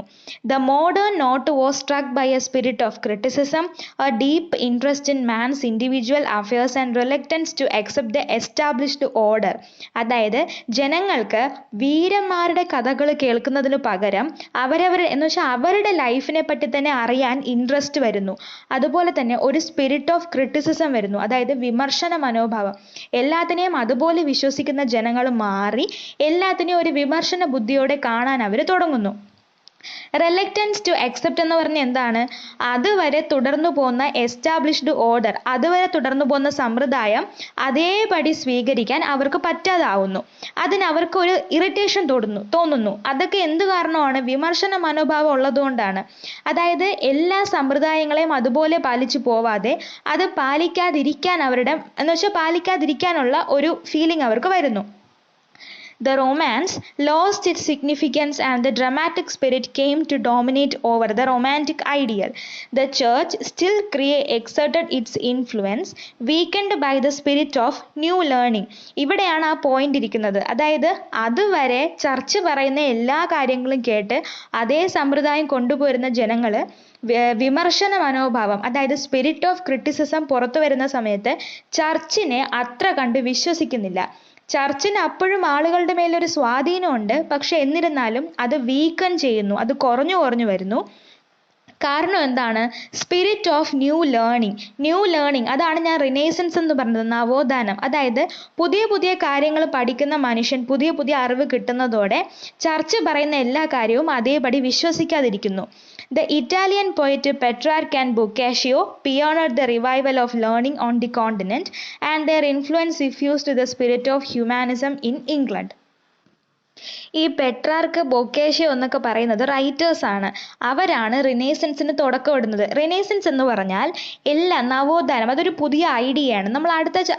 [SPEAKER 1] The modern note was struck by a spirit of criticism, a deep interest in man's individual affairs and reluctance to accept the established order. അതായത് ജനങ്ങൾക്ക് വീരന്മാരുടെ കഥകൾ കേൾക്കുന്നതിന് പകരം അവരുടെ ലൈഫിനെ പറ്റി തന്നെ അറിയാൻ ഇൻട്രസ്റ്റ് വരുന്നു. അതുപോലെ തന്നെ ഒരു സ്പിരിറ്റ് ഓഫ് ക്രിറ്റിസിസം വരുന്നു, അതായത് വിമർശന മനോഭാവം. എല്ലാത്തിനെയും അതുപോലെ വിശ്വസിക്കുന്ന ജനങ്ങൾ മാറി എല്ലാത്തിനെയും ഒരു വിമർശന ബുദ്ധിയോടെ കാണാൻ അവർ തുടങ്ങുന്നു. റെലക്റ്റൻസ് ടു അക്സെപ്റ്റ് എന്ന് പറഞ്ഞാൽ എന്താണ്? അതുവരെ തുടർന്നു പോകുന്ന എസ്റ്റാബ്ലിഷ്ഡ് ഓർഡർ, അതുവരെ തുടർന്നു പോകുന്ന സമ്പ്രദായം അതേപടി സ്വീകരിക്കാൻ അവർക്ക് പറ്റാതാവുന്നു. അതിന് അവർക്ക് ഒരു ഇറിറ്റേഷൻ തോന്നുന്നു. അതൊക്കെ എന്ത് കാരണമാണ്? വിമർശന മനോഭാവം ഉള്ളതുകൊണ്ടാണ്. അതായത് എല്ലാ സമ്പ്രദായങ്ങളെയും അതുപോലെ പാലിച്ചു പോവാതെ അത് പാലിക്കാതിരിക്കാനുള്ള ഒരു ഫീലിംഗ് അവർക്ക് വരുന്നു. The romance lost its significance and the dramatic spirit came to dominate over the romantic ideal. The church still exerted its influence, weakened by the spirit of new learning. ഇവിടെയാണ് ആ പോയിന്റ് ഇരിക്കുന്നത്. അതായത് അതുവരെ church പറയുന്ന എല്ലാ കാര്യങ്ങളും കേട്ട് അതേ സമ്പ്രദായം കൊണ്ടുപോരുന്ന ജനങ്ങൾ വിമർശന മനോഭാവം, അതായത് സ്പിരിറ്റ് ഓഫ് ക്രിറ്റിസിസം പുറത്തു വരുന്ന സമയത്ത് ചർച്ചിനെ അത്ര കണ്ട് വിശ്വസിക്കുന്നില്ല. ചർച്ചിന് അപ്പോഴും ആളുകളുടെ മേലൊരു സ്വാധീനമുണ്ട്, പക്ഷെ എന്നിരുന്നാലും അത് വീക്കൻ ചെയ്യുന്നു, അത് കുറഞ്ഞു കുറഞ്ഞു വരുന്നു. കാരണം എന്താണ്? സ്പിരിറ്റ് ഓഫ് ന്യൂ ലേണിംഗ് അതാണ് ഞാൻ റിനൈസൻസ് എന്ന് പറഞ്ഞത്, നവോത്ഥാനം. അതായത് പുതിയ പുതിയ കാര്യങ്ങൾ പഠിക്കുന്ന മനുഷ്യൻ പുതിയ പുതിയ അറിവ് കിട്ടുന്നതോടെ ചർച്ച് പറയുന്ന എല്ലാ കാര്യവും അതേപടി വിശ്വസിക്കാതിരിക്കുന്നു. The Italian poet Petrarch and Boccaccio pioneered the revival of learning on the continent, and their influence diffused the spirit of humanism in England. ഈ പെട്രാർക്ക്, ബൊക്കേഷ്യോ എന്നൊക്കെ പറയുന്നത് റൈറ്റേഴ്സ് ആണ്. അവരാണ് റിനൈസൻസിന് തുടക്കമിടുന്നത്. റിനൈസൻസ് എന്ന് പറഞ്ഞാൽ എല്ലാം നവോത്ഥാനം, അതൊരു പുതിയ ഐഡിയയാണ്. നമ്മൾ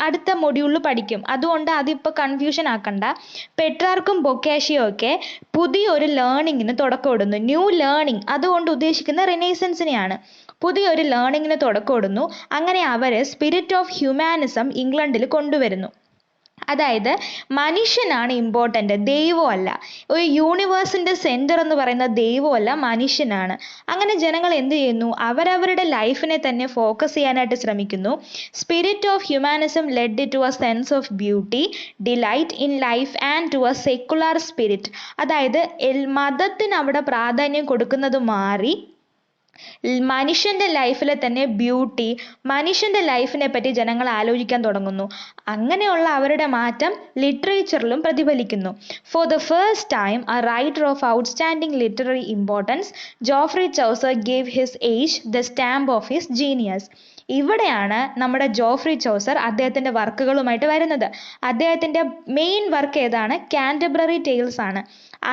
[SPEAKER 1] അടുത്ത മൊഡ്യൂളിൽ പഠിക്കും, അതുകൊണ്ട് അതിപ്പോൾ കൺഫ്യൂഷൻ ആക്കണ്ട. പെട്രാർക്കും ബൊക്കേഷ്യോ ഒക്കെ പുതിയൊരു ലേണിങ്ങിന് തുടക്കമിടുന്നു, ന്യൂ ലേണിംഗ്. അതുകൊണ്ട് ഉദ്ദേശിക്കുന്ന റിനൈസൻസിനെയാണ്. പുതിയൊരു ലേണിങ്ങിന് തുടക്കമിടുന്നു. അങ്ങനെ അവർ സ്പിരിറ്റ് ഓഫ് ഹ്യൂമാനിസം ഇംഗ്ലണ്ടിൽ കൊണ്ടുവരുന്നു. അതായത് മനുഷ്യനാണ് ഇമ്പോർട്ടൻ്റ്, ദൈവമല്ല. ഒരു യൂണിവേഴ്സിൻ്റെ സെൻറ്റർ എന്ന് പറയുന്ന ദൈവമല്ല, മനുഷ്യനാണ്. അങ്ങനെ ജനങ്ങൾ എന്ത് ചെയ്യുന്നു? അവരവരുടെ ലൈഫിനെ തന്നെ ഫോക്കസ് ചെയ്യാനായിട്ട് ശ്രമിക്കുന്നു. Spirit of humanism led to a sense of beauty, delight in life and to a secular spirit. അതായത് മതത്തിന് അവിടെ പ്രാധാന്യം കൊടുക്കുന്നത് മാറി മനുഷ്യന്റെ ലൈഫിലെ തന്നെ ബ്യൂട്ടി, മനുഷ്യന്റെ ലൈഫിനെ പറ്റി ജനങ്ങൾ ആലോചിക്കാൻ തുടങ്ങുന്നു. അങ്ങനെയുള്ള അവരുടെ മാറ്റം ലിറ്ററേച്ചറിലും പ്രതിഫലിക്കുന്നു. For the first time a writer of outstanding literary importance, Geoffrey Chaucer gave his age the stamp of his genius. ഇവിടെയാണ് നമ്മുടെ ജോഫ്രി ചൗസർ അദ്ദേഹത്തിന്റെ വർക്കുകളുമായിട്ട് വരുന്നത്. അദ്ദേഹത്തിന്റെ മെയിൻ വർക്ക് ഏതാണ്? കാൻറ്റർബറി ടെയിൽസ് ആണ്.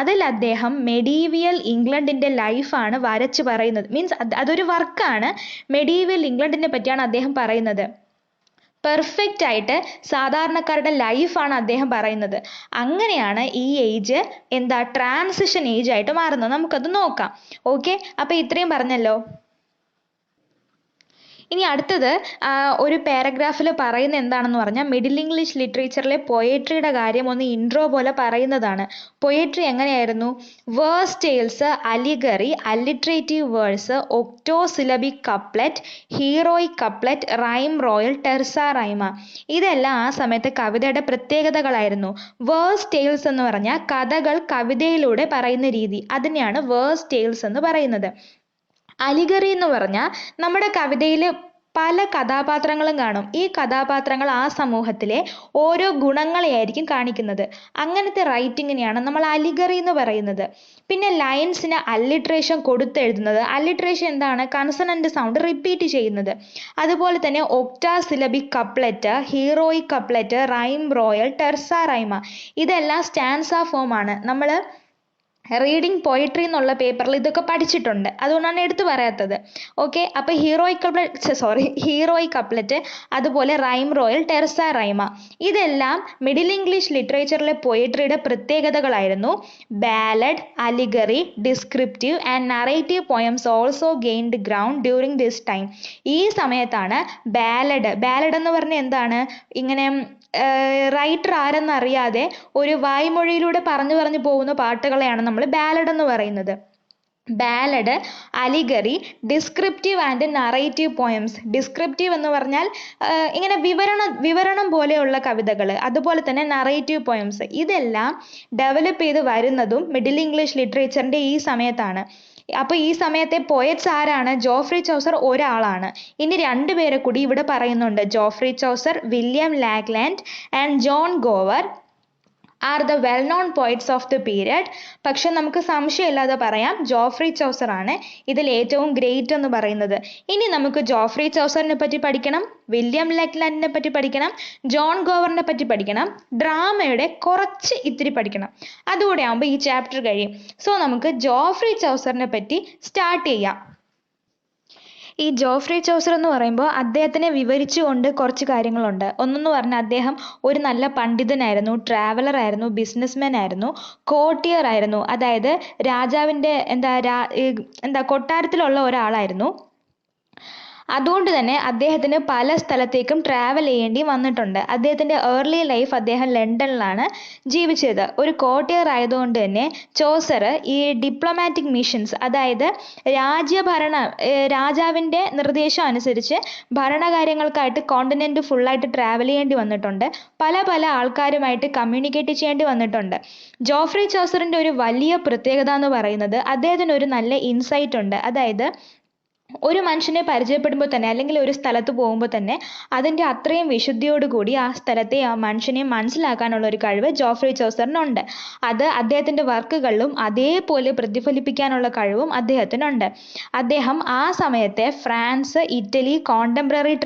[SPEAKER 1] അതിൽ അദ്ദേഹം മെഡീവിയൽ ഇംഗ്ലണ്ടിന്റെ ലൈഫാണ് വരച്ച് പറയുന്നത്. മീൻസ് അതൊരു വർക്കാണ്. മെഡീവിയൽ ഇംഗ്ലണ്ടിനെ പറ്റിയാണ് അദ്ദേഹം പറയുന്നത്. പെർഫെക്റ്റ് ആയിട്ട് സാധാരണക്കാരുടെ ലൈഫാണ് അദ്ദേഹം പറയുന്നത്. അങ്ങനെയാണ് ഈ ഏജ് ട്രാൻസിഷൻ ഏജ് ആയിട്ട് മാറുന്നത്. നമുക്കത് നോക്കാം. ഓക്കെ, അപ്പൊ ഇത്രയും പറഞ്ഞല്ലോ. ഇനി അടുത്തത് ഒരു പാരഗ്രാഫിൽ പറയുന്ന എന്താണെന്ന് പറഞ്ഞാൽ മിഡിൽ ഇംഗ്ലീഷ് ലിറ്ററേച്ചറിലെ പൊയട്രിയുടെ കാര്യം ഒന്ന് ഇൻട്രോ പോലെ പറയുന്നതാണ്. പൊയട്രി എങ്ങനെയായിരുന്നു? Verse, tales, allegory, alliterative verse, octosyllabic couplet, heroic couplet, rhyme royal, terza rima. ഇതെല്ലാം ആ സമയത്തെ കവിതയുടെ പ്രത്യേകതകളായിരുന്നു. വേഴ്സ് ടെയിൽസ് എന്ന് പറഞ്ഞാൽ കഥകൾ കവിതയിലൂടെ പറയുന്ന രീതി, അതിനെയാണ് വേഴ്സ് ടെയിൽസ് എന്ന് പറയുന്നത്. അലിഗറി എന്ന് പറഞ്ഞാൽ നമ്മുടെ കവിതയിൽ പല കഥാപാത്രങ്ങളും കാണും. ഈ കഥാപാത്രങ്ങൾ ആ സമൂഹത്തിലെ ഓരോ ഗുണങ്ങളെയായിരിക്കും കാണിക്കുന്നത്. അങ്ങനത്തെ റൈറ്റിങ്ങിനെയാണ് നമ്മൾ അലിഗറി എന്ന് പറയുന്നത്. പിന്നെ ലൈൻസിന് അല്ലിട്രേഷൻ കൊടുത്തെഴുതുന്നത്. അല്ലിട്രേഷൻ എന്താണ്? കൺസണന്റ് സൗണ്ട് റിപ്പീറ്റ് ചെയ്യുന്നത്. അതുപോലെ തന്നെ octosyllabic couplet, heroic couplet, rhyme royal, terza rima, ഇതെല്ലാം സ്റ്റാൻസ ഫോം ആണ്. നമ്മൾ റീഡിങ് പോയിട്രി എന്നുള്ള പേപ്പറിൽ ഇതൊക്കെ പഠിച്ചിട്ടുണ്ട്, അതുകൊണ്ടാണ് എടുത്തു പറയാത്തത്. ഓക്കെ, അപ്പൊ ഹീറോയിക് കപ്ലെറ്റ്, അതുപോലെ റൈം റോയൽ, ടെർസ റൈമ, ഇതെല്ലാം മിഡിൽ ഇംഗ്ലീഷ് ലിറ്ററേച്ചറിലെ പോയിട്രിയുടെ പ്രത്യേകതകളായിരുന്നു. Ballad, allegory, descriptive and narrative poems also gained ground during this time. ഈ സമയത്താണ് ബാലഡ് എന്ന് പറഞ്ഞാൽ എന്താണ്? ഇങ്ങനെ റൈറ്റർ ആരെന്നറിയാതെ ഒരു വായ്മൊഴിയിലൂടെ പറഞ്ഞു പോകുന്ന പാട്ടുകളെയാണ് നമ്മൾ ബാലഡ് എന്ന് പറയുന്നത്. Ballad, allegory, descriptive and narrative poems. Descriptive എന്ന് പറഞ്ഞാൽ ഇങ്ങനെ വിവരണം പോലെയുള്ള കവിതകൾ, അതുപോലെ തന്നെ നറേറ്റീവ് പോയംസ്, ഇതെല്ലാം ഡെവലപ്പ് ചെയ്ത് വരുന്നതും മിഡിൽ ഇംഗ്ലീഷ് ലിറ്ററേച്ചറിന്റെ ഈ സമയത്താണ്. അപ്പൊ ഈ സമയത്തെ പോയറ്റ്സ് ആരാണ്? ജോഫ്രി ചൗസർ ഒരാളാണ്. ഇനി രണ്ടുപേരെ കൂടി ഇവിടെ പറയുന്നുണ്ട്. Geoffrey Chaucer, William Langland and John Gower are the well known poets of the period. പക്ഷെ നമുക്ക് സംശയമില്ലാതെ പറയാം ജോഫ്രി ചൗസർ ആണ് ഇതിൽ ഏറ്റവും ഗ്രേറ്റ് എന്ന് പറയുന്നത്. ഇനി നമുക്ക് ജോഫ്രി ചൗസറിനെ പറ്റി പഠിക്കണം, വില്യം ലാഗ്ലാൻഡിനെ പറ്റി പഠിക്കണം, ജോൺ ഗോവറിനെ പറ്റി പഠിക്കണം, ഡ്രാമയുടെ ഇത്തിരി പഠിക്കണം. അതുകൂടെ ആകുമ്പോൾ ഈ ചാപ്റ്റർ കഴിയും. സോ നമുക്ക് ജോഫ്രി ചൗസറിനെ പറ്റി സ്റ്റാർട്ട് ചെയ്യാം. ഈ ജോഫ്രി ചൗസർ എന്ന് പറയുമ്പോൾ അദ്ദേഹത്തിനെ വിവരിച്ചുകൊണ്ട് കുറച്ച് കാര്യങ്ങളുണ്ട്. ഒന്നെന്ന് പറഞ്ഞാൽ അദ്ദേഹം ഒരു നല്ല പണ്ഡിതനായിരുന്നു, ട്രാവലർ ആയിരുന്നു, ബിസിനസ്മാൻ ആയിരുന്നു, കോർട്ടിയർ ആയിരുന്നു. അതായത് രാജാവിൻ്റെ കൊട്ടാരത്തിലുള്ള ഒരാളായിരുന്നു. അതുകൊണ്ട് തന്നെ അദ്ദേഹത്തിന് പല സ്ഥലത്തേക്കും ട്രാവൽ ചെയ്യേണ്ടി വന്നിട്ടുണ്ട്. അദ്ദേഹത്തിൻ്റെ ഏർലി ലൈഫ് അദ്ദേഹം ലണ്ടനിലാണ് ജീവിച്ചത്. ഒരു കോർട്ടിയർ ആയതുകൊണ്ട് തന്നെ ചോസർ ഈ ഡിപ്ലോമാറ്റിക് മിഷൻസ്, അതായത് രാജാവിൻ്റെ നിർദ്ദേശം അനുസരിച്ച് ഭരണകാര്യങ്ങൾക്കായിട്ട് കോണ്ടിനെൻറ്റ് ഫുള്ളായിട്ട് ട്രാവൽ ചെയ്യേണ്ടി വന്നിട്ടുണ്ട്. പല പല ആൾക്കാരുമായിട്ട് കമ്മ്യൂണിക്കേറ്റ് ചെയ്യേണ്ടി വന്നിട്ടുണ്ട്. ജോഫ്രി ചോസറിൻ്റെ ഒരു വലിയ പ്രത്യേകത എന്ന് പറയുന്നത് അദ്ദേഹത്തിന് ഒരു നല്ല ഇൻസൈറ്റ് ഉണ്ട്. അതായത് ഒരു മനുഷ്യനെ പരിചയപ്പെടുമ്പോൾ തന്നെ അല്ലെങ്കിൽ ഒരു സ്ഥലത്ത് പോകുമ്പോൾ തന്നെ അതിൻ്റെ അത്രയും വിശുദ്ധിയോടുകൂടി ആ സ്ഥലത്തെ ആ മനുഷ്യനെ മനസ്സിലാക്കാനുള്ള ഒരു കഴിവ് ജോഫ്രി ചോസറിനുണ്ട്. അത് അദ്ദേഹത്തിൻ്റെ വർക്കുകളിലും അതേപോലെ പ്രതിഫലിപ്പിക്കാനുള്ള കഴിവും അദ്ദേഹത്തിനുണ്ട്. അദ്ദേഹം ആ സമയത്തെ ഫ്രാൻസ്, ഇറ്റലി കോണ്ടംപററി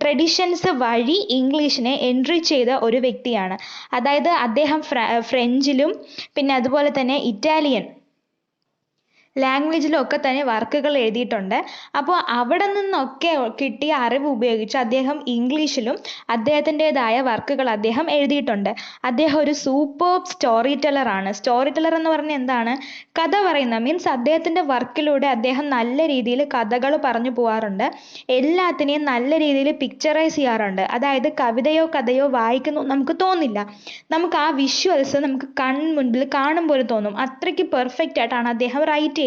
[SPEAKER 1] ട്രഡീഷൻസ് വഴി ഇംഗ്ലീഷിനെ എൻട്രി ചെയ്ത ഒരു വ്യക്തിയാണ്. അതായത് അദ്ദേഹം ഫ്രഞ്ചിലും പിന്നെ അതുപോലെ തന്നെ ഇറ്റാലിയൻ ലാംഗ്വേജിലൊക്കെ തന്നെ വർക്കുകൾ എഴുതിയിട്ടുണ്ട്. അപ്പോൾ അവിടെ നിന്നൊക്കെ കിട്ടിയ അറിവ് ഉപയോഗിച്ച് അദ്ദേഹം ഇംഗ്ലീഷിലും അദ്ദേഹത്തിൻ്റെതായ വർക്കുകൾ അദ്ദേഹം എഴുതിയിട്ടുണ്ട്. അദ്ദേഹം ഒരു സൂപ്പർബ് സ്റ്റോറി ടെല്ലറാണ്. സ്റ്റോറി ടെല്ലർ എന്ന് പറഞ്ഞാൽ എന്താണ്? കഥ പറയുന്ന മീൻസ് അദ്ദേഹത്തിൻ്റെ വർക്കിലൂടെ അദ്ദേഹം നല്ല രീതിയിൽ കഥകൾ പറഞ്ഞു പോകാറുണ്ട്. എല്ലാത്തിനെയും നല്ല രീതിയിൽ പിക്ചറൈസ് ചെയ്യാറുണ്ട്. അതായത് കവിതയോ കഥയോ വായിക്കുന്നു നമുക്ക് തോന്നില്ല, നമുക്ക് ആ വിഷ്വൽസ് നമുക്ക് കൺമുൻപിൽ കാണുമ്പോൾ തോന്നും. അത്രയ്ക്ക് പെർഫെക്റ്റ് ആയിട്ടാണ് അദ്ദേഹം റൈറ്റ് ചെയ്യുന്നത്.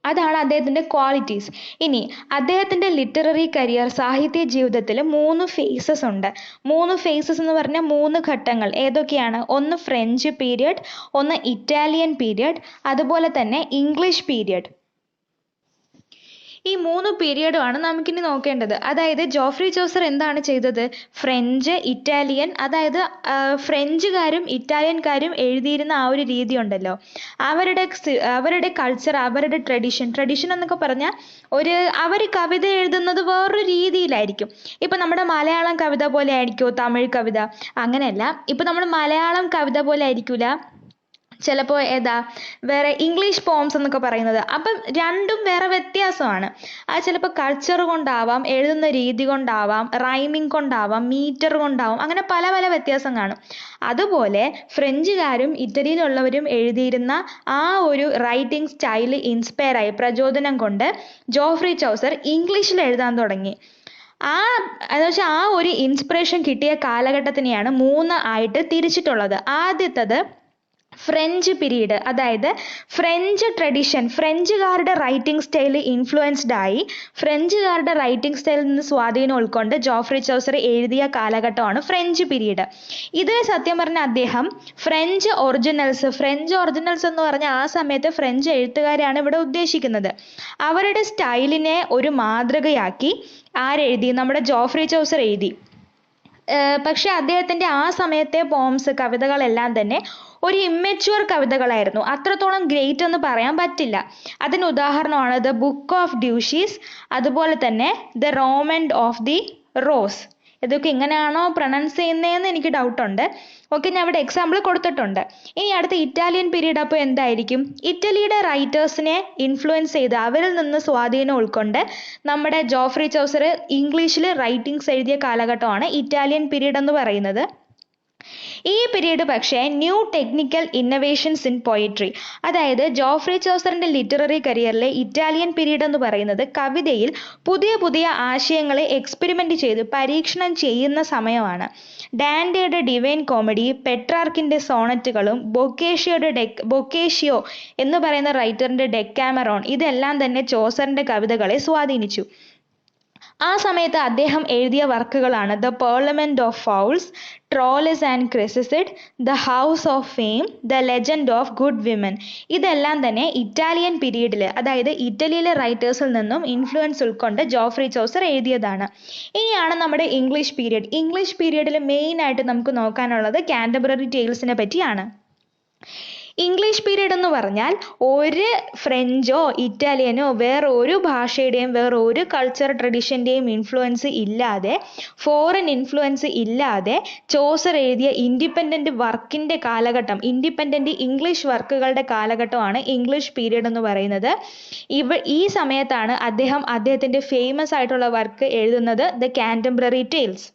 [SPEAKER 1] അതാണ് അദ്ദേഹത്തിൻ്റെ ക്വാളിറ്റീസ്. ഇനി അദ്ദേഹത്തിൻ്റെ ലിറ്റററി കരിയർ, സാഹിത്യ ജീവിതത്തിൽ 3 ഫേസസ് ഉണ്ട്. 3 ഫേസസ് എന്ന് പറഞ്ഞാൽ 3 ഘട്ടങ്ങൾ. ഏതൊക്കെയാണ്? ഒന്ന് ഫ്രഞ്ച് പീരിയഡ്, ഒന്ന് ഇറ്റാലിയൻ പീരിയഡ്, അതുപോലെ തന്നെ ഇംഗ്ലീഷ് പീരിയഡ്. ഈ 3 പീരിയഡുമാണ് നമുക്കിനി നോക്കേണ്ടത്. അതായത് ജോഫ്രി ചോസർ എന്താണ് ചെയ്തത്? ഫ്രഞ്ച്, ഇറ്റാലിയൻ, അതായത് ഫ്രഞ്ചുകാരും ഇറ്റാലിയൻകാരും എഴുതിയിരുന്ന ആ ഒരു രീതി ഉണ്ടല്ലോ, അവരുടെ കൾച്ചർ, അവരുടെ ട്രഡീഷൻ എന്നൊക്കെ പറഞ്ഞാൽ അവർ കവിത എഴുതുന്നത് വേറൊരു രീതിയിലായിരിക്കും. ഇപ്പം നമ്മുടെ മലയാളം കവിത പോലെ ആയിരിക്കുമോ തമിഴ് കവിത? അങ്ങനെയല്ല. ഇപ്പം നമ്മൾ മലയാളം കവിത പോലെ ആയിരിക്കില്ല ചിലപ്പോൾ വേറെ ഇംഗ്ലീഷ് പോംസ് എന്നൊക്കെ പറയുന്നത്. അപ്പം രണ്ടും വേറെ വ്യത്യാസമാണ്. അത് ചിലപ്പോൾ കൾച്ചർ കൊണ്ടാവാം, എഴുതുന്ന രീതി കൊണ്ടാവാം, റൈമിങ് കൊണ്ടാവാം, മീറ്റർ കൊണ്ടാവാം, അങ്ങനെ പല പല വ്യത്യാസം കാണും. അതുപോലെ ഫ്രഞ്ചുകാരും ഇറ്റലിയിലുള്ളവരും എഴുതിയിരുന്ന ആ ഒരു റൈറ്റിംഗ് സ്റ്റൈല് ഇൻസ്പയർ ആയി, പ്രചോദനം കൊണ്ട് ജോഫ്രി ചോസർ ഇംഗ്ലീഷിൽ എഴുതാൻ തുടങ്ങി. എന്നുവെച്ചാൽ ആ ഒരു ഇൻസ്പിറേഷൻ കിട്ടിയ കാലഘട്ടത്തിനെയാണ് 3 ആയിട്ട് തിരിച്ചിട്ടുള്ളത്. ആദ്യത്തത് ഫ്രഞ്ച് പീരീഡ്, അതായത് ഫ്രഞ്ച് ട്രഡീഷൻ, ഫ്രഞ്ചുകാരുടെ റൈറ്റിംഗ് സ്റ്റൈൽ ഇൻഫ്ലുവൻസ്ഡ് ആയി ഫ്രഞ്ചുകാരുടെ റൈറ്റിംഗ് സ്റ്റൈലിൽ നിന്ന് സ്വാധീനം ഉൾക്കൊണ്ട് ജോഫ്രി ചോസർ എഴുതിയ കാലഘട്ടമാണ് ഫ്രഞ്ച് പീരീഡ്. ഇത് സത്യം പറഞ്ഞാൽ അദ്ദേഹം ഫ്രഞ്ച് ഒറിജിനൽസ് എന്ന് പറഞ്ഞാൽ ആ സമയത്ത് ഫ്രഞ്ച് എഴുത്തുകാരെയാണ് ഇവിടെ ഉദ്ദേശിക്കുന്നത്. അവരുടെ സ്റ്റൈലിനെ ഒരു മാതൃകയാക്കി ആരെഴുതി? നമ്മുടെ ജോഫ്രി ചോസർ എഴുതി. പക്ഷെ അദ്ദേഹത്തിൻ്റെ ആ സമയത്തെ പോംസ്, കവിതകളെല്ലാം തന്നെ ഒരു ഇമ്മച്വർ കവിതകളായിരുന്നു. അത്രത്തോളം ഗ്രേറ്റ് എന്ന് പറയാൻ പറ്റില്ല. അതിന് ഉദാഹരണമാണ് ദ ബുക്ക് ഓഫ് ഡ്യൂഷീസ്, അതുപോലെ തന്നെ ദ റോമൻഡ് ഓഫ് ദി റോസ്. ഇതൊക്കെ ഇങ്ങനെയാണോ പ്രൊനൗൺസ് ചെയ്യുന്നതെന്ന് എനിക്ക് ഡൗട്ടുണ്ട്. ഓക്കെ, ഞാൻ ഇവിടെ എക്സാമ്പിൾ കൊടുത്തിട്ടുണ്ട്. ഇനി അടുത്ത ഇറ്റാലിയൻ പീരീഡ് അപ്പോൾ എന്തായിരിക്കും? ഇറ്റലിയുടെ റൈറ്റേഴ്സിനെ ഇൻഫ്ലുവൻസ് ചെയ്ത് അവരിൽ നിന്ന് സ്വാധീനം ഉൾക്കൊണ്ട് നമ്മുടെ ജോഫ്രി ചോസർ ഇംഗ്ലീഷിൽ റൈറ്റിംഗ്സ് എഴുതിയ കാലഘട്ടമാണ് ഇറ്റാലിയൻ പീരീഡ് എന്ന് പറയുന്നത്. ഈ പീരീഡ് പക്ഷേ new technical innovations in poetry, അതായത് ജോഫ്രി ചോസറിൻ്റെ ലിറ്റററി കരിയറിലെ ഇറ്റാലിയൻ പീരീഡ് എന്ന് പറയുന്നത് കവിതയിൽ പുതിയ പുതിയ ആശയങ്ങളെ എക്സ്പെരിമെൻ്റ് ചെയ്ത് പരീക്ഷണം ചെയ്യുന്ന സമയമാണ്. ഡാൻഡെയുടെ ഡിവൈൻ കോമഡി, പെട്രാർക്കിൻ്റെ സോണറ്റുകളും ബൊക്കേഷിയോ എന്ന് പറയുന്ന റൈറ്ററിൻ്റെ ഡെക്കാമറോൺ, ഇതെല്ലാം തന്നെ ചോസറിൻ്റെ കവിതകളെ സ്വാധീനിച്ചു. ആ സമയത്ത് അദ്ദേഹം എഴുതിയ വർക്കുകളാണ് the Parliament of Fowls, Troilus and Criseyde, the House of Fame, the Legend of Good Women. ഇതെല്ലാം തന്നെ ഇറ്റാലിയൻ പീരീഡിൽ, അതായത് ഇറ്റലിയിലെ റൈറ്റേഴ്സിൽ നിന്നും ഇൻഫ്ലുവൻസ് ഉൾക്കൊണ്ട് ജോഫ്രി ചോസർ എഴുതിയതാണ്. ഇനിയാണ് നമ്മുടെ ഇംഗ്ലീഷ് പീരീഡ്. ഇംഗ്ലീഷ് പീരീഡിൽ മെയിനായിട്ട് നമുക്ക് നോക്കാനുള്ളത് കാൻറ്റർബറി ടെയിൽസിനെ പറ്റിയാണ്. ഇംഗ്ലീഷ് പീരീഡ് എന്ന് പറഞ്ഞാൽ ഒരു ഫ്രഞ്ചോ ഇറ്റാലിയനോ വേറെ ഒരു ഭാഷയുടെയും വേറെ ഒരു കൾച്ചർ ട്രഡീഷൻ്റെയും ഇൻഫ്ലുവൻസ് ഇല്ലാതെ, ഫോറിൻ ഇൻഫ്ലുവൻസ് ഇല്ലാതെ ചോസർ എഴുതിയ ഇൻഡിപെൻഡൻറ്റ് വർക്കിൻ്റെ കാലഘട്ടം, ഇൻഡിപെൻഡൻറ്റ് ഇംഗ്ലീഷ് വർക്കുകളുടെ കാലഘട്ടമാണ് ഇംഗ്ലീഷ് പീരീഡ് എന്ന് പറയുന്നത്. ഈ സമയത്താണ് അദ്ദേഹത്തിൻ്റെ ഫേമസ് ആയിട്ടുള്ള വർക്ക് എഴുതുന്നത് the Canterbury tales.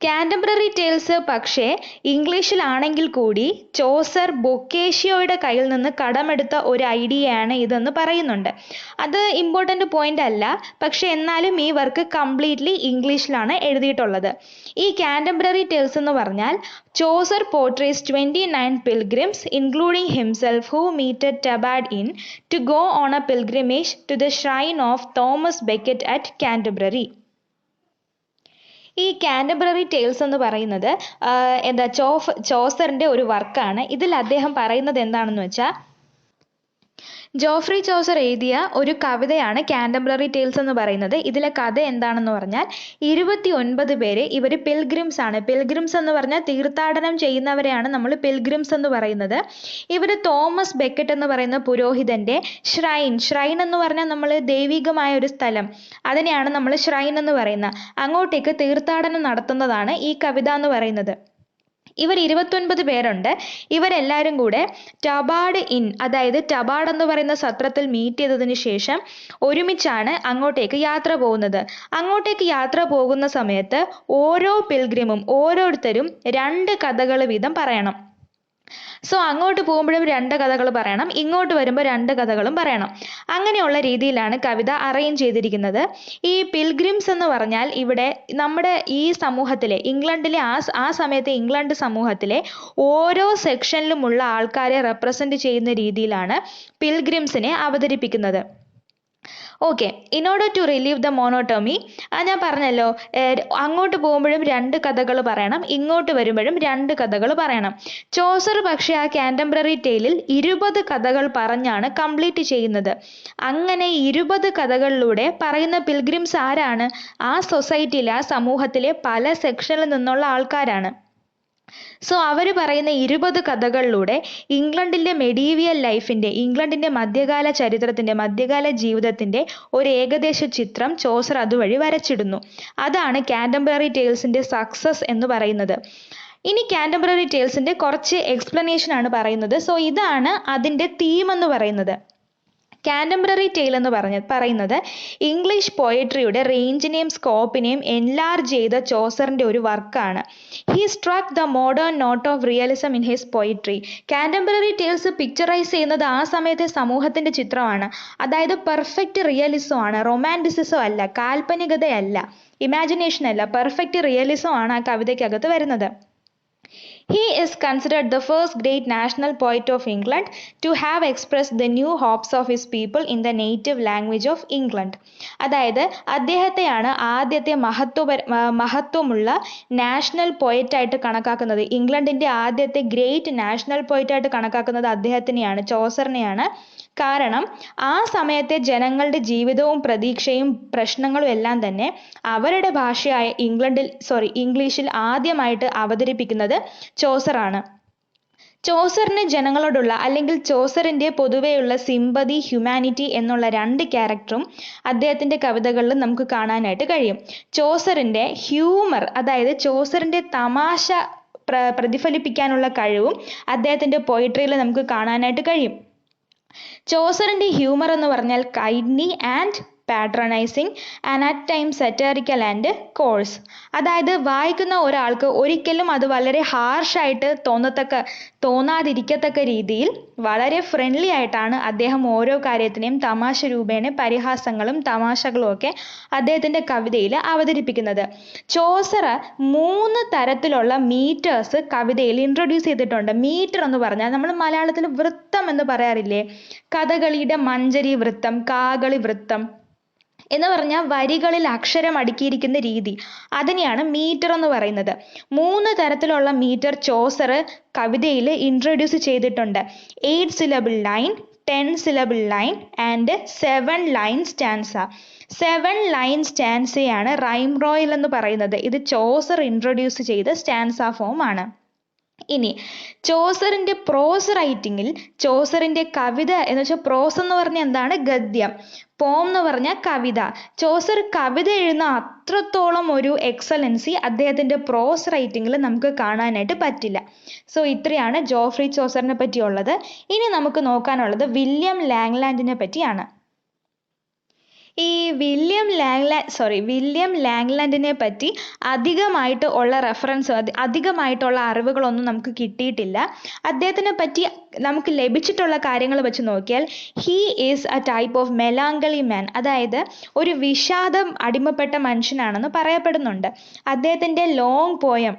[SPEAKER 1] Canterbury tales പക്ഷേ ഇംഗ്ലീഷിലാണെങ്കിൽ കൂടി ചോസർ ബൊക്കേഷ്യോയുടെ കയ്യിൽ നിന്ന് കടമെടുത്ത ഒരു ഐഡിയയാണ് ഇതെന്ന് പറയുന്നുണ്ട്. അത് ഇമ്പോർട്ടൻ്റ് പോയിന്റ് അല്ല, പക്ഷെ എന്നാലും ഈ വർക്ക് കംപ്ലീറ്റ്ലി ഇംഗ്ലീഷിലാണ് എഴുതിയിട്ടുള്ളത്. ഈ കാൻറ്റർബറി ടേൽസ് എന്ന് പറഞ്ഞാൽ Chaucer portrays 29 pilgrims including himself who meted Tabard Inn to go on a pilgrimage to the shrine of Thomas Becket at Canterbury. ഈ കാൻറ്റർബറി ടേൽസ് എന്ന് പറയുന്നത് ചോസറിൻ്റെ ഒരു വർക്കാണ്. ഇതിൽ അദ്ദേഹം പറയുന്നത് എന്താണെന്ന് വെച്ചാൽ, ജോഫ്രി ചോസർ എഴുതിയ ഒരു കവിതയാണ് കാൻറ്റർബറി ടേൽസ് എന്ന് പറയുന്നത്. ഇതിലെ കഥ എന്താണെന്ന് പറഞ്ഞാൽ 29 പേര് ഇവർ പിൽഗ്രിംസ് ആണ്. പിൽഗ്രിംസ് എന്ന് പറഞ്ഞാൽ തീർത്ഥാടനം ചെയ്യുന്നവരെയാണ് നമ്മൾ പിൽഗ്രിംസ് എന്ന് പറയുന്നത്. ഇവർ തോമസ് ബെക്കറ്റ് എന്ന് പറയുന്ന പുരോഹിതന്റെ ഷ്രൈൻ എന്ന് പറഞ്ഞാൽ നമ്മൾ ദൈവികമായ ഒരു സ്ഥലം, അതിനെയാണ് നമ്മൾ ഷ്രൈൻ എന്ന് പറയുന്നത്. അങ്ങോട്ടേക്ക് തീർത്ഥാടനം നടത്തുന്നതാണ് ഈ കവിത എന്ന് പറയുന്നത്. ഇവർ 29 പേരുണ്ട്. ഇവരെല്ലാവരും കൂടെ ടബാർഡ് ഇൻ, അതായത് ടബാർഡ് എന്ന് പറയുന്ന സത്രത്തിൽ മീറ്റ് ചെയ്തതിന് ശേഷം ഒരുമിച്ചാണ് അങ്ങോട്ടേക്ക് യാത്ര പോകുന്നത്. അങ്ങോട്ടേക്ക് യാത്ര പോകുന്ന സമയത്ത് ഓരോ പിൽഗ്രിമും ഓരോരുത്തരും 2 കഥകൾ വീതം പറയണം. സോ അങ്ങോട്ട് പോകുമ്പോഴും 2 കഥകൾ പറയണം, ഇങ്ങോട്ട് വരുമ്പോൾ 2 കഥകളും പറയണം. അങ്ങനെയുള്ള രീതിയിലാണ് കവിത അറേഞ്ച് ചെയ്തിരിക്കുന്നത്. ഈ പിൽഗ്രിംസ് എന്ന് പറഞ്ഞാൽ ഇവിടെ നമ്മുടെ ഈ സമൂഹത്തിലെ ഇംഗ്ലണ്ടിലെ ആ സമയത്തെ ഇംഗ്ലണ്ട് സമൂഹത്തിലെ ഓരോ സെക്ഷനിലുമുള്ള ആൾക്കാരെ റെപ്രസെന്റ് ചെയ്യുന്ന രീതിയിലാണ് പിൽഗ്രിംസിനെ അവതരിപ്പിക്കുന്നത്. Okay, in order to relieve the monotony, ഞാൻ പറഞ്ഞല്ലോ അങ്ങോട്ട് പോകുമ്പോഴും 2 കഥകൾ പറയണം, ഇങ്ങോട്ട് വരുമ്പോഴും 2 കഥകൾ പറയണം. ചോസർ പക്ഷേ ആ കാൻറ്റർബറി ടേലിൽ 20 കഥകൾ പറഞ്ഞാണ് കംപ്ലീറ്റ് ചെയ്യുന്നത്. അങ്ങനെ 20 കഥകളിലൂടെ പറയുന്ന പിൽഗ്രിംസ് ആരാണ്? ആ സൊസൈറ്റിയിലെ, ആ സമൂഹത്തിലെ പല സെക്ഷനിൽ നിന്നുള്ള ആൾക്കാരാണ്. സോ അവർ പറയുന്ന 20 കഥകളിലൂടെ ഇംഗ്ലണ്ടിൻ്റെ മെഡീവിയൽ ലൈഫിൻ്റെ, ഇംഗ്ലണ്ടിൻ്റെ മധ്യകാല ചരിത്രത്തിൻ്റെ, മധ്യകാല ജീവിതത്തിൻ്റെ ഒരു ഏകദേശ ചിത്രം ചോസർ അതുവഴി വരച്ചിടുന്നു. അതാണ് കാൻറ്റർബറി ടേൽസിൻ്റെ സക്സസ് എന്ന് പറയുന്നത്. ഇനി കാൻറ്റർബറി ടേൽസിൻ്റെ കുറച്ച് എക്സ്പ്ലനേഷൻ ആണ് പറയുന്നത്. സോ ഇതാണ് അതിൻ്റെ തീം എന്ന് പറയുന്നത്. കാൻറ്റർബറി ടെയിൽ എന്ന് പറയുന്നത് ഇംഗ്ലീഷ് പോയട്രിയുടെ റേഞ്ചിനെയും സ്കോപ്പിനെയും എൻലാർജ് ചെയ്ത ചോസറിൻ്റെ ഒരു വർക്കാണ്. He struck the modern note of realism in his poetry. Canterbury Tales picturise ചെയ്യുന്നത് ആ സമയത്തെ സമൂഹത്തിൻ്റെ ചിത്രമാണ്. അതായത് പെർഫെക്റ്റ് റിയലിസം ആണ്, റൊമാൻറ്റിസിസം അല്ല, കാൽപ്പനികതയല്ല, ഇമാജിനേഷൻ അല്ല, പെർഫെക്റ്റ് റിയലിസം ആണ് ആ കവിതയ്ക്കകത്ത് വരുന്നത്. He is considered the first great national poet of England to have expressed the new hopes of his people in the native language of England. അതായത് അദ്ദേഹത്തെയാണ് ആദ്യത്തെ മഹത്വമുള്ള national പോയറ്റായിട്ട് കണക്കാക്കുന്നത്. ഇംഗ്ലണ്ടിൻ്റെ ആദ്യത്തെ ഗ്രേറ്റ് നാഷണൽ പോയറ്റായിട്ട് കണക്കാക്കുന്നത് അദ്ദേഹത്തിനെയാണ്, ചോസറിനെയാണ്. കാരണം ആ സമയത്തെ ജനങ്ങളുടെ ജീവിതവും പ്രതീക്ഷയും പ്രശ്നങ്ങളും എല്ലാം തന്നെ അവരുടെ ഭാഷയായ ഇംഗ്ലീഷിൽ ആദ്യമായിട്ട് അവതരിപ്പിക്കുന്നത് ചോസറാണ്. ചോസറിന് ജനങ്ങളോടുള്ള, അല്ലെങ്കിൽ ചോസറിൻ്റെ പൊതുവെയുള്ള സിമ്പതി, ഹ്യൂമാനിറ്റി എന്നുള്ള 2 ക്യാരക്ടറും അദ്ദേഹത്തിൻ്റെ കവിതകളിൽ നമുക്ക് കാണാനായിട്ട് കഴിയും. ചോസറിൻ്റെ ഹ്യൂമർ, അതായത് ചോസറിൻ്റെ തമാശ പ്രതിഫലിപ്പിക്കാനുള്ള കഴിവും അദ്ദേഹത്തിൻ്റെ പോയിട്രിയിൽ നമുക്ക് കാണാനായിട്ട് കഴിയും. ചോസറിൻ്റെ ഹ്യൂമർ എന്ന് പറഞ്ഞാൽ kindly and patronising and at times satirical and coarse. അതായത് വായിക്കുന്ന ഒരാൾക്ക് ഒരിക്കലും അത് വളരെ ഹാർഷായിട്ട് തോന്നാതിരിക്കത്തക്ക രീതിയിൽ വളരെ ഫ്രണ്ട്ലി ആയിട്ടാണ് അദ്ദേഹം ഓരോ കാര്യത്തിനെയും തമാശ രൂപേണ പരിഹാസങ്ങളും തമാശകളും ഒക്കെ അദ്ദേഹത്തിൻ്റെ കവിതയിൽ അവതരിപ്പിക്കുന്നത്. ചോസർ 3 തരത്തിലുള്ള മീറ്റേഴ്സ് കവിതയിൽ ഇൻട്രൊഡ്യൂസ് ചെയ്തിട്ടുണ്ട്. മീറ്റർ എന്ന് പറഞ്ഞാൽ നമ്മൾ മലയാളത്തിൽ വൃത്തം എന്ന് പറയാറില്ലേ, കഥകളിയുടെ മഞ്ചരി വൃത്തം, കാകളി വൃത്തം എന്ന് പറഞ്ഞാൽ വരികളിൽ അക്ഷരം അടുക്കിയിരിക്കുന്ന രീതി, അതിനെയാണ് മീറ്റർ എന്ന് പറയുന്നത്. 3 തരത്തിലുള്ള മീറ്റർ ചോസർ കവിതയിൽ ഇൻട്രൊഡ്യൂസ് ചെയ്തിട്ടുണ്ട്. 8 syllable line, 10 syllable line and 7 line stanza. 7 line സ്റ്റാൻസയാണ് റൈം റോയൽ എന്ന് പറയുന്നത്. ഇത് ചോസർ ഇൻട്രൊഡ്യൂസ് ചെയ്ത സ്റ്റാൻസ ഫോം ആണ്. ഇനി ചോസറിൻ്റെ പ്രോസ് റൈറ്റിങ്ങിൽ, ചോസറിൻ്റെ കവിത എന്ന് വെച്ചാൽ പ്രോസ് എന്ന് പറഞ്ഞാൽ എന്താണ്? ഗദ്യം. പോം എന്ന് പറഞ്ഞാൽ കവിത. ചോസർ കവിത എഴുതുന്ന അത്രത്തോളം ഒരു എക്സലൻസി അദ്ദേഹത്തിൻ്റെ പ്രോസ് റൈറ്റിങ്ങിൽ നമുക്ക് കാണാനായിട്ട് പറ്റില്ല. സോ ഇത്രയാണ് ജോഫ്രി ചോസറിനെ പറ്റിയുള്ളത്. ഇനി നമുക്ക് നോക്കാനുള്ളത് വില്യം ലാംഗ്ലാൻഡിനെ പറ്റിയാണ്. ഈ വില്യം ലാംഗ്ലാൻഡിനെ പറ്റി അധികമായിട്ടുള്ള അറിവുകളൊന്നും നമുക്ക് കിട്ടിയിട്ടില്ല. അദ്ദേഹത്തിനെ പറ്റി നമുക്ക് ലഭിച്ചിട്ടുള്ള കാര്യങ്ങൾ വെച്ച് നോക്കിയാൽ he is a type of melancholy man, അതായത് ഒരു വിഷാദം അടിമപ്പെട്ട മനുഷ്യനാണെന്ന് പറയപ്പെടുന്നുണ്ട്. അദ്ദേഹത്തിൻ്റെ ലോങ് പോയം,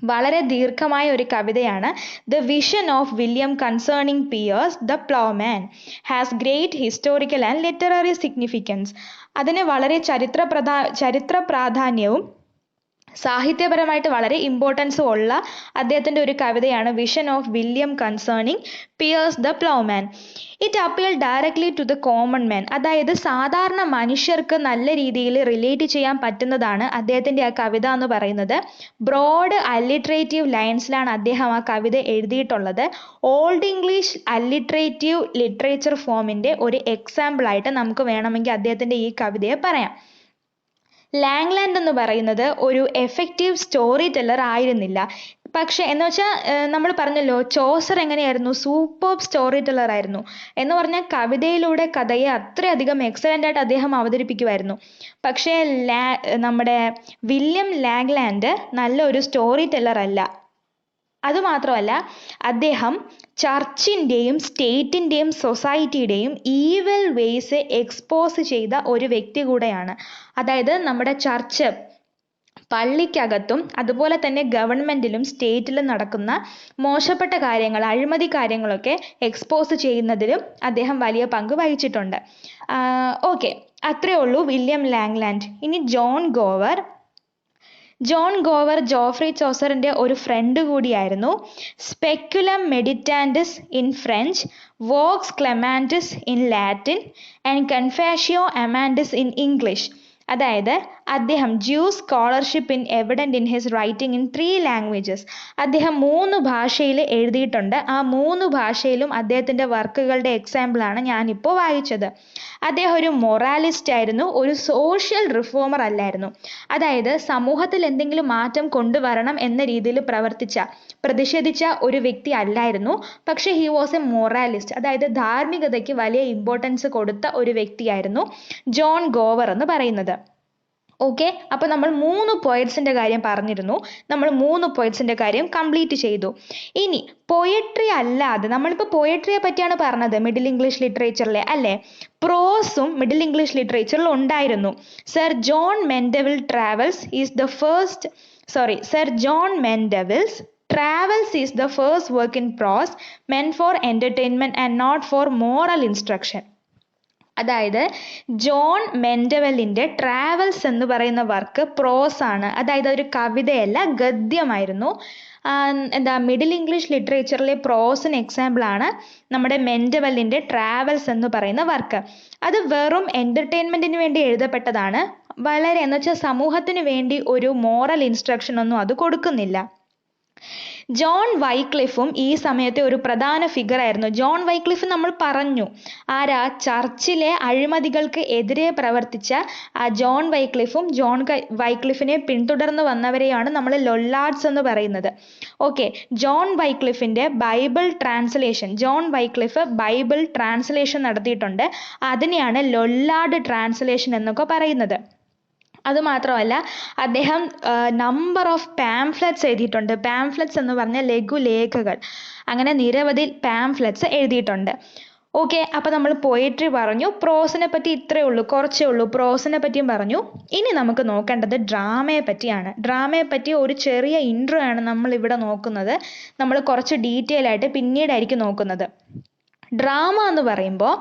[SPEAKER 1] വളരെ ദീർഘമായ ഒരു കവിതയാണ് the vision of William concerning Piers the Plowman has great historical and literary significance. അതിന് വളരെ ചരിത്ര പ്രാധാന്യവും സാഹിത്യപരമായിട്ട് വളരെ ഇമ്പോർട്ടൻസും ഉള്ള അദ്ദേഹത്തിൻ്റെ ഒരു കവിതയാണ് vision of William concerning Piers the Plowman. It appeal directly to the common man, അതായത് സാധാരണ മനുഷ്യർക്ക് നല്ല രീതിയിൽ റിലേറ്റ് ചെയ്യാൻ പറ്റുന്നതാണ് അദ്ദേഹത്തിൻ്റെ ആ കവിത എന്ന് പറയുന്നത്. ബ്രോഡ് അല്ലിട്രേറ്റീവ് ലൈൻസിലാണ് അദ്ദേഹം ആ കവിത എഴുതിയിട്ടുള്ളത്. ഓൾഡ് ഇംഗ്ലീഷ് അല്ലിട്രേറ്റീവ് ലിറ്ററേച്ചർ ഫോമിൻ്റെ ഒരു എക്സാമ്പിളായിട്ട് നമുക്ക് വേണമെങ്കിൽ അദ്ദേഹത്തിൻ്റെ ഈ കവിതയെ പറയാം. ലാംഗ്ലാൻഡ് എന്ന് പറയുന്നത് ഒരു എഫക്റ്റീവ് സ്റ്റോറി ടെല്ലർ ആയിരുന്നില്ല. പക്ഷെ എന്ന് വെച്ചാൽ നമ്മൾ പറഞ്ഞല്ലോ ചോസർ എങ്ങനെയായിരുന്നു, സൂപ്പർ സ്റ്റോറി ടെല്ലർ ആയിരുന്നു. എന്ന് പറഞ്ഞാൽ കവിതയിലൂടെ കഥയെ അത്രയധികം എക്സലൻ്റ് ആയിട്ട് അദ്ദേഹം അവതരിപ്പിക്കുമായിരുന്നു. പക്ഷേ നമ്മുടെ വില്യം ലാംഗ്ലാൻഡ് നല്ലൊരു സ്റ്റോറി ടെല്ലർ അല്ല. അതുമാത്രമല്ല, അദ്ദേഹം ചർച്ചിൻ്റെയും സ്റ്റേറ്റിൻ്റെയും സൊസൈറ്റിയുടെയും ഈവൽ വേയ്സ് എക്സ്പോസ് ചെയ്ത ഒരു വ്യക്തി കൂടെയാണ്. അതായത് നമ്മുടെ ചർച്ച്, പള്ളിക്കകത്തും അതുപോലെ തന്നെ ഗവൺമെൻറ്റിലും സ്റ്റേറ്റിലും നടക്കുന്ന മോശപ്പെട്ട കാര്യങ്ങൾ, അഴിമതി കാര്യങ്ങളൊക്കെ എക്സ്പോസ് ചെയ്യുന്നതിലും അദ്ദേഹം വലിയ പങ്ക് വഹിച്ചിട്ടുണ്ട്. ഓക്കെ, അത്രയേ ഉള്ളൂ വില്യം ലാംഗ്ലാൻഡ്. ഇനി ജോൺ ഗോവർ ജോഫ്രി ചോസറിൻ്റെ ഒരു ഫ്രണ്ട് കൂടിയായിരുന്നു. Speculum Meditantis in French, Vox Clamantis in Latin and Confessio Amantis in English. അതായത് അദ്ദേഹം ജ്യൂസ് scholarship evident in his writing in 3 languages. അദ്ദേഹം 3 ഭാഷയിൽ എഴുതിയിട്ടുണ്ട്. ആ 3 ഭാഷയിലും അദ്ദേഹത്തിൻ്റെ വർക്കുകളുടെ എക്സാമ്പിളാണ് ഞാനിപ്പോൾ വായിച്ചത്. അദ്ദേഹം ഒരു മൊറാലിസ്റ്റ് ആയിരുന്നു, ഒരു സോഷ്യൽ റിഫോമർ അല്ലായിരുന്നു. അതായത് സമൂഹത്തിൽ എന്തെങ്കിലും മാറ്റം കൊണ്ടുവരണം എന്ന രീതിയിൽ പ്രതിഷേധിച്ച ഒരു വ്യക്തി അല്ലായിരുന്നു. പക്ഷേ ഹി വാസ് എ മൊറാലിസ്റ്റ്, അതായത് ധാർമ്മികതയ്ക്ക് വലിയ ഇമ്പോർട്ടൻസ് കൊടുത്ത ഒരു വ്യക്തിയായിരുന്നു ജോൺ ഗോവർ എന്ന് പറയുന്നത്. ഓക്കെ, അപ്പോൾ നമ്മൾ 3 പോയറ്റ്സിൻ്റെ കാര്യം പറഞ്ഞിരുന്നു. നമ്മൾ 3 പോയറ്റ്സിൻ്റെ കാര്യം കംപ്ലീറ്റ് ചെയ്തു. ഇനി പോയട്രി അല്ലാതെ, നമ്മളിപ്പോൾ പോയട്രിയെ പറ്റിയാണ് പറഞ്ഞത് മിഡിൽ ഇംഗ്ലീഷ് ലിറ്ററേച്ചറിലെ, അല്ലേ? പ്രോസും മിഡിൽ ഇംഗ്ലീഷ് ലിറ്ററേച്ചറിൽ ഉണ്ടായിരുന്നു. Sir John Mandeville's travels is the first work in prose meant for entertainment and not for moral instruction. അതായത് ജോൺ മെൻഡെവലിൻ്റെ ട്രാവൽസ് എന്ന് പറയുന്ന വർക്ക് പ്രോസ് ആണ്, അതായത് ഒരു കവിതയല്ല, ഗദ്യമായിരുന്നു. മിഡിൽ ഇംഗ്ലീഷ് ലിറ്ററേച്ചറിലെ പ്രോസിന് എക്സാമ്പിളാണ് നമ്മുടെ മെൻഡെവലിൻ്റെ ട്രാവൽസ് എന്ന് പറയുന്ന വർക്ക്. അത് വെറും എൻ്റർടൈൻമെൻറ്റിന് വേണ്ടി എഴുതപ്പെട്ടതാണ്. വളരെ എന്ന് വെച്ചാൽ സമൂഹത്തിന് വേണ്ടി ഒരു മോറൽ ഇൻസ്ട്രക്ഷൻ ഒന്നും അത് കൊടുക്കുന്നില്ല. ജോൺ വൈക്ലിഫും ഈ സമയത്തെ ഒരു പ്രധാന ഫിഗർ ആയിരുന്നു. ജോൺ വൈക്ലിഫ് നമ്മൾ പറഞ്ഞു, ചർച്ചിലെ അഴിമതികൾക്ക് എതിരെ പ്രവർത്തിച്ച ആ ജോൺ വൈക്ലിഫിനെ പിന്തുടർന്ന് വന്നവരെയാണ് നമ്മൾ ലൊല്ലാർഡ്സ് എന്ന് പറയുന്നത്. Okay, John Wycliffe Bible translation നടത്തിയിട്ടുണ്ട്. അതിനെയാണ് ലൊല്ലാർഡ് ട്രാൻസ്ലേഷൻ എന്നൊക്കെ പറയുന്നത്. അതുമാത്രമല്ല, അദ്ദേഹം നമ്പർ ഓഫ് പാംഫ്ലെറ്റ്സ് എഴുതിയിട്ടുണ്ട്. പാംഫ്ലെറ്റ്സ് എന്ന് പറഞ്ഞാൽ ലഘുലേഖകൾ. അങ്ങനെ നിരവധി പാംഫ്ലെറ്റ്സ് എഴുതിയിട്ടുണ്ട്. ഓക്കെ, അപ്പോൾ നമ്മൾ പോയട്രി പറഞ്ഞു. പ്രോസിനെ പറ്റി കുറച്ചേ ഉള്ളൂ. പ്രോസിനെ പറ്റിയും പറഞ്ഞു. ഇനി നമുക്ക് നോക്കേണ്ടത് ഡ്രാമയെ പറ്റിയാണ്. ഡ്രാമയെ പറ്റി ഒരു ചെറിയ ഇൻട്രോ ആണ് നമ്മളിവിടെ നോക്കുന്നത്. നമ്മൾ കുറച്ച് ഡീറ്റെയിൽ ആയിട്ട് പിന്നീടായിരിക്കും നോക്കുന്നത്. ഡ്രാമ എന്ന് പറയുമ്പോൾ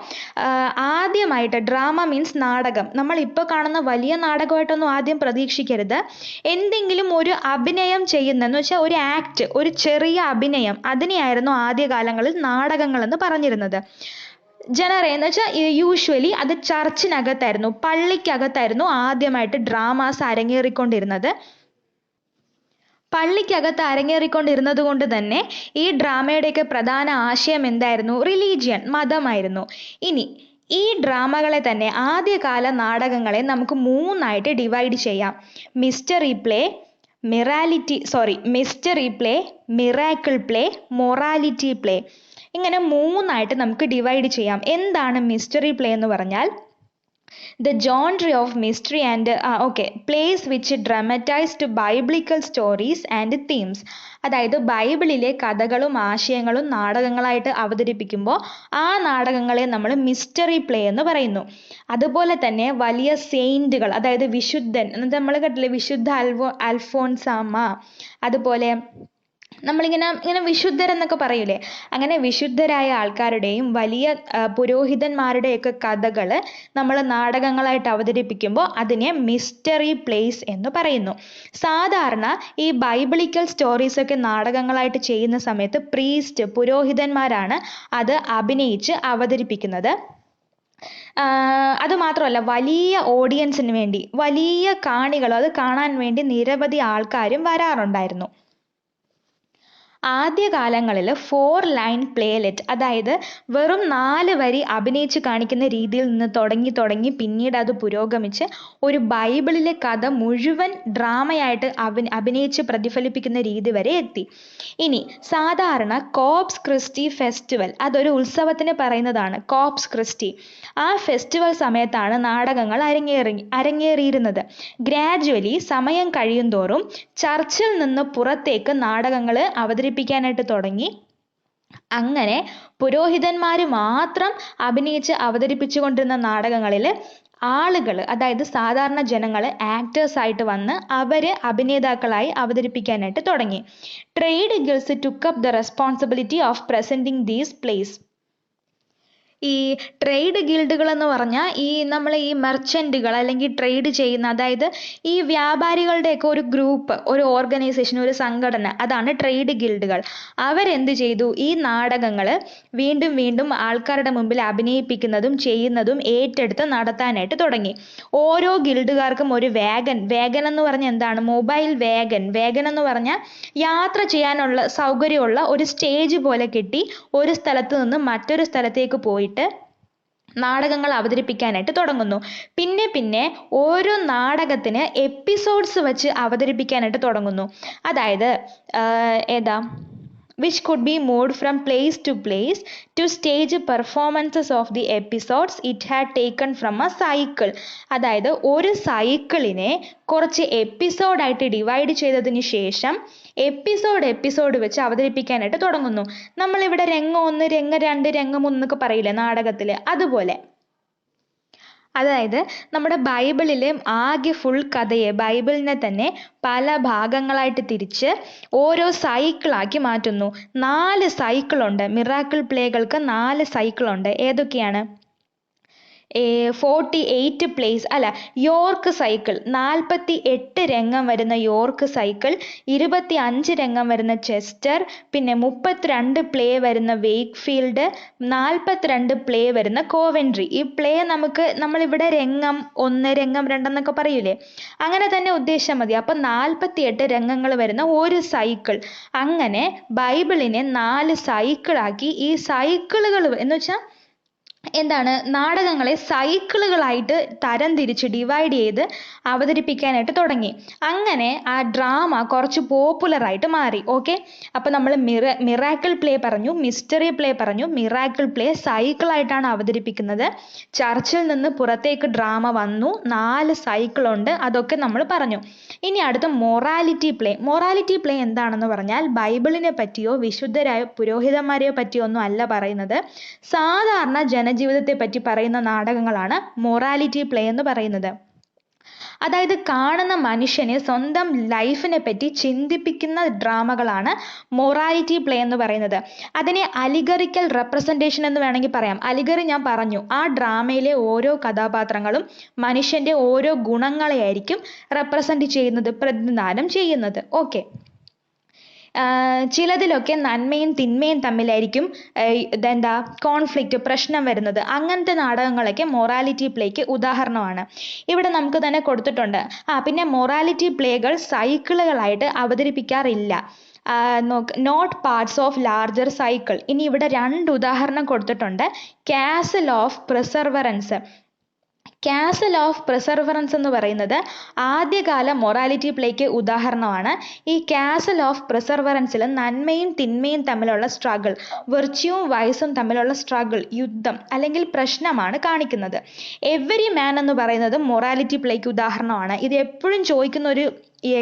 [SPEAKER 1] ആദ്യമായിട്ട്, ഡ്രാമ മീൻസ് നാടകം. നമ്മൾ ഇപ്പോൾ കാണുന്ന വലിയ നാടകമായിട്ടൊന്നും ആദ്യം പ്രതീക്ഷിക്കരുത്. എന്തെങ്കിലും ഒരു അഭിനയം ചെയ്യുന്നതെന്ന് വെച്ചാൽ ഒരു ആക്ട്, ഒരു ചെറിയ അഭിനയം, അതിനെയായിരുന്നു ആദ്യകാലങ്ങളിൽ നാടകങ്ങളെന്ന് പറഞ്ഞിരുന്നത്. എന്ന് വെച്ചാൽ യൂഷ്വലി അത് ചർച്ചിനകത്തായിരുന്നു, പള്ളിക്കകത്തായിരുന്നു ആദ്യമായിട്ട് ഡ്രാമാസ് അരങ്ങേറിക്കൊണ്ടിരുന്നത്. പള്ളിക്കകത്ത് അരങ്ങേറിക്കൊണ്ടിരുന്നത് കൊണ്ട് തന്നെ ഈ ഡ്രാമയുടെയൊക്കെ പ്രധാന ആശയം എന്തായിരുന്നു? റിലീജിയൻ, മതമായിരുന്നു. ഇനി ഈ ഡ്രാമകളെ തന്നെ, ആദ്യകാല നാടകങ്ങളെ നമുക്ക് 3ആയിട്ട് ഡിവൈഡ് ചെയ്യാം. Mystery play, miracle play, morality play. ഇങ്ങനെ 3ആയിട്ട് നമുക്ക് ഡിവൈഡ് ചെയ്യാം. എന്താണ് മിസ്റ്ററി പ്ലേ എന്ന് പറഞ്ഞാൽ? The genre of mystery and plays which dramatized biblical stories and themes. അതായത് ബൈബിളിലെ കഥകളും ആശയങ്ങളും നാടകങ്ങളായിട്ട് അവതരിപ്പിക്കുമ്പോൾ ആ നാടകങ്ങളെ നമ്മൾ മിസ്റ്ററി പ്ലേ എന്ന് പറയുന്നു. അതുപോലെ തന്നെ വലിയ സെയിന്റുകൾ, അതായത് വിശുദ്ധൻ, നമ്മൾ കേട്ടില്ലേ വിശുദ്ധ അൽഫോൻസാമ്മ, അതുപോലെ നമ്മളിങ്ങനെ വിശുദ്ധരെന്നൊക്കെ പറയൂലേ, അങ്ങനെ വിശുദ്ധരായ ആൾക്കാരുടെയും വലിയ പുരോഹിതന്മാരുടെയൊക്കെ കഥകൾ നമ്മൾ നാടകങ്ങളായിട്ട് അവതരിപ്പിക്കുമ്പോൾ അതിനെ മിസ്റ്ററി പ്ലേസ് എന്ന് പറയുന്നു. സാധാരണ ഈ ബൈബിളിക്കൽ സ്റ്റോറീസ് ഒക്കെ നാടകങ്ങളായിട്ട് ചെയ്യുന്ന സമയത്ത് പ്രീസ്റ്റ്, പുരോഹിതന്മാരാണ് അത് അഭിനയിച്ച് അവതരിപ്പിക്കുന്നത്. അതുമാത്രമല്ല വലിയ ഓഡിയൻസിന് വേണ്ടി, വലിയ കാണികൾ, അത് കാണാൻ വേണ്ടി നിരവധി ആൾക്കാരും വരാറുണ്ടായിരുന്നു. ആദ്യകാലങ്ങളിൽ 4 ലൈൻ പ്ലേലെറ്റ്, അതായത് വെറും 4 വരി അഭിനയിച്ച് കാണിക്കുന്ന രീതിയിൽ നിന്ന് തുടങ്ങി പിന്നീട് അത് പുരോഗമിച്ച് ഒരു ബൈബിളിലെ കഥ മുഴുവൻ ഡ്രാമയായിട്ട് അഭിനയിച്ച് പ്രതിഫലിപ്പിക്കുന്ന രീതി വരെ എത്തി. ഇനി സാധാരണ കോർപ്പസ് ക്രിസ്റ്റി ഫെസ്റ്റിവൽ, അതൊരു ഉത്സവത്തിന് പറയുന്നതാണ് കോർപ്പസ് ക്രിസ്റ്റി. ആ ഫെസ്റ്റിവൽ സമയത്താണ് നാടകങ്ങൾ അരങ്ങേറിയിരുന്നത്. ഗ്രാജുവലി സമയം കഴിയുന്തോറും ചർച്ചിൽ നിന്ന് പുറത്തേക്ക് നാടകങ്ങൾ അവതരിപ്പിക്കാനായിട്ട് തുടങ്ങി. അങ്ങനെ പുരോഹിതന്മാർ മാത്രം അഭിനയിച്ച് അവതരിപ്പിച്ചുകൊണ്ടിരുന്ന നാടകങ്ങളിൽ ആളുകൾ, അതായത് സാധാരണ ജനങ്ങൾ ആക്ടേഴ്സ് ആയിട്ട് വന്ന് അവര് അഭിനേതാക്കളായി അവതരിപ്പിക്കാനായിട്ട് തുടങ്ങി. Trade guilds took up the responsibility of presenting these plays. ഈ ട്രേഡ് ഗിൽഡുകൾ എന്ന് പറഞ്ഞാൽ നമ്മൾ ഈ മെർച്ചൻറ്റുകൾ അല്ലെങ്കിൽ ട്രേഡ് ചെയ്യുന്ന, അതായത് ഈ വ്യാപാരികളുടെയൊക്കെ ഒരു ഗ്രൂപ്പ്, ഒരു ഓർഗനൈസേഷൻ, ഒരു സംഘടന, അതാണ് ട്രേഡ് ഗിൽഡുകൾ. അവരെന്ത് ചെയ്തു, ഈ നാടകങ്ങൾ വീണ്ടും വീണ്ടും ആൾക്കാരുടെ മുമ്പിൽ അഭിനയിപ്പിക്കുന്നതും ചെയ്യുന്നതും ഏറ്റെടുത്ത് നടത്താനായിട്ട് തുടങ്ങി. ഓരോ ഗിൽഡുകാർക്കും ഒരു വേഗൻ എന്ന് പറഞ്ഞാൽ എന്താണ്, മൊബൈൽ വേഗൻ എന്ന് പറഞ്ഞാൽ യാത്ര ചെയ്യാനുള്ള സൗകര്യമുള്ള ഒരു സ്റ്റേജ് പോലെ കെട്ടി ഒരു സ്ഥലത്ത് നിന്ന് മറ്റൊരു സ്ഥലത്തേക്ക് പോയിട്ട് നാടകങ്ങൾ അവതരിപ്പിക്കാനായിട്ട് തുടങ്ങുന്നു. പിന്നെ ഓരോ നാടകത്തിന് എപ്പിസോഡ്സ് വെച്ച് അവതരിപ്പിക്കാനായിട്ട് തുടങ്ങുന്നു. അതായത് which could be moved from place to place to stage performances of the episodes it had taken from a cycle. അതായത് ഒരു സൈക്കിളിനെ കുറച്ച് എപ്പിസോഡായിട്ട് ഡിവൈഡ് ചെയ്തതിന് ശേഷം എപ്പിസോഡ് വെച്ച് അവതരിപ്പിക്കാനായിട്ട് തുടങ്ങുന്നു. നമ്മളിവിടെ രംഗം 1, രംഗം 2, രംഗം 3 എന്നൊക്കെ പറയില്ലേ നാടകത്തിൽ, അതുപോലെ. അതായത് നമ്മുടെ ബൈബിളിലെ ആകെ ഫുൾ കഥയെ, ബൈബിളിനെ തന്നെ പല ഭാഗങ്ങളായിട്ട് തിരിച്ച് ഓരോ സൈക്കിളാക്കി മാറ്റുന്നു. 4 സൈക്കിളുണ്ട്. മിറാക്കിൾ പ്ലേകൾക്ക് 4 സൈക്കിളുണ്ട്. ഏതൊക്കെയാണ്? 48 പ്ലേസ് യോർക്ക് സൈക്കിൾ, 48 രംഗം വരുന്ന യോർക്ക് സൈക്കിൾ, 25 രംഗം വരുന്ന ചെസ്റ്റർ, പിന്നെ 32 പ്ലേ വരുന്ന വെയ്ക്ക്ഫീൽഡ്, 42 പ്ലേ വരുന്ന കോവൻട്രി. ഈ പ്ലേ നമ്മളിവിടെ രംഗം 1, രംഗം 2 എന്നൊക്കെ പറയൂലേ, അങ്ങനെ തന്നെ ഉദ്ദേശിച്ചാൽ മതി. അപ്പം 48 രംഗങ്ങൾ വരുന്ന ഒരു സൈക്കിൾ. അങ്ങനെ ബൈബിളിനെ 4 സൈക്കിളാക്കി. ഈ സൈക്കിളുകൾ എന്ന് വെച്ചാൽ എന്താണ്, നാടകങ്ങളെ സൈക്കിളുകളായിട്ട് തരംതിരിച്ച് ഡിവൈഡ് ചെയ്ത് അവതരിപ്പിക്കാനായിട്ട് തുടങ്ങി. അങ്ങനെ ആ ഡ്രാമ കുറച്ച് പോപ്പുലറായിട്ട് മാറി. ഓക്കെ, അപ്പോൾ നമ്മൾ മിറാക്കിൾ പ്ലേ പറഞ്ഞു, മിസ്റ്ററി പ്ലേ പറഞ്ഞു. മിറാക്കിൾ പ്ലേ സൈക്കിളായിട്ടാണ് അവതരിപ്പിക്കുന്നത്. ചർച്ചിൽ നിന്ന് പുറത്തേക്ക് ഡ്രാമ വന്നു, 4 സൈക്കിളുണ്ട്, അതൊക്കെ നമ്മൾ പറഞ്ഞു. ഇനി അടുത്ത മൊറാലിറ്റി പ്ലേ. മൊറാലിറ്റി പ്ലേ എന്താണെന്ന് പറഞ്ഞാൽ ബൈബിളിനെ പറ്റിയോ വിശുദ്ധരായ പുരോഹിതന്മാരെയോ പറ്റിയോ ഒന്നും അല്ല പറയുന്നത്. സാധാരണ ജീവിതത്തെ പറ്റി പറയുന്ന നാടകങ്ങളാണ് മൊറാലിറ്റി പ്ലേ എന്ന് പറയുന്നത്. അതായത് കാണുന്ന മനുഷ്യനെ സ്വന്തം ലൈഫിനെ പറ്റി ചിന്തിപ്പിക്കുന്ന ഡ്രാമകളാണ് മൊറാലിറ്റി പ്ലേ എന്ന് പറയുന്നത്. അതിനെ അലിഗറിക്കൽ റെപ്രസെൻറ്റേഷൻ എന്ന് വേണമെങ്കിൽ പറയാം. അലിഗറി ഞാൻ പറഞ്ഞു, ആ ഡ്രാമയിലെ ഓരോ കഥാപാത്രങ്ങളും മനുഷ്യൻ്റെ ഓരോ ഗുണങ്ങളെയായിരിക്കും റെപ്രസെൻറ്റ് ചെയ്യുന്നത്, പ്രതിനിധാനം ചെയ്യുന്നത്. ഓക്കെ, ചിലതിലൊക്കെ നന്മയും തിന്മയും തമ്മിലായിരിക്കും കോൺഫ്ലിക്റ്റ്, പ്രശ്നം വരുന്നത്. അങ്ങനത്തെ നാടകങ്ങളൊക്കെ മൊറാലിറ്റി പ്ലേക്ക് ഉദാഹരണമാണ്. ഇവിടെ നമുക്ക് തന്നെ കൊടുത്തിട്ടുണ്ട്. പിന്നെ മൊറാലിറ്റി പ്ലേകൾ സൈക്കിളുകളായിട്ട് അവതരിപ്പിക്കാറില്ല. Not parts of larger cycle. ഇനി ഇവിടെ 2 ഉദാഹരണം കൊടുത്തിട്ടുണ്ട്. Castle of perseverance. Castle of perseverance എന്ന് പറയുന്നത് ആദ്യകാല മൊറാലിറ്റി പ്ലേക്ക് ഉദാഹരണമാണ്. ഈ കാസൽ ഓഫ് പെർസെവറൻസിൽ നന്മയും തിന്മയും തമ്മിലുള്ള സ്ട്രഗിൾ, വെർച്യൂവും വൈസും തമ്മിലുള്ള സ്ട്രഗിൾ, യുദ്ധം അല്ലെങ്കിൽ പ്രശ്നമാണ് കാണിക്കുന്നത്. എവരി മാൻ എന്ന് പറയുന്നത് മൊറാലിറ്റി പ്ലേക്ക് ഉദാഹരണമാണ്. ഇത് എപ്പോഴും ചോദിക്കുന്ന ഒരു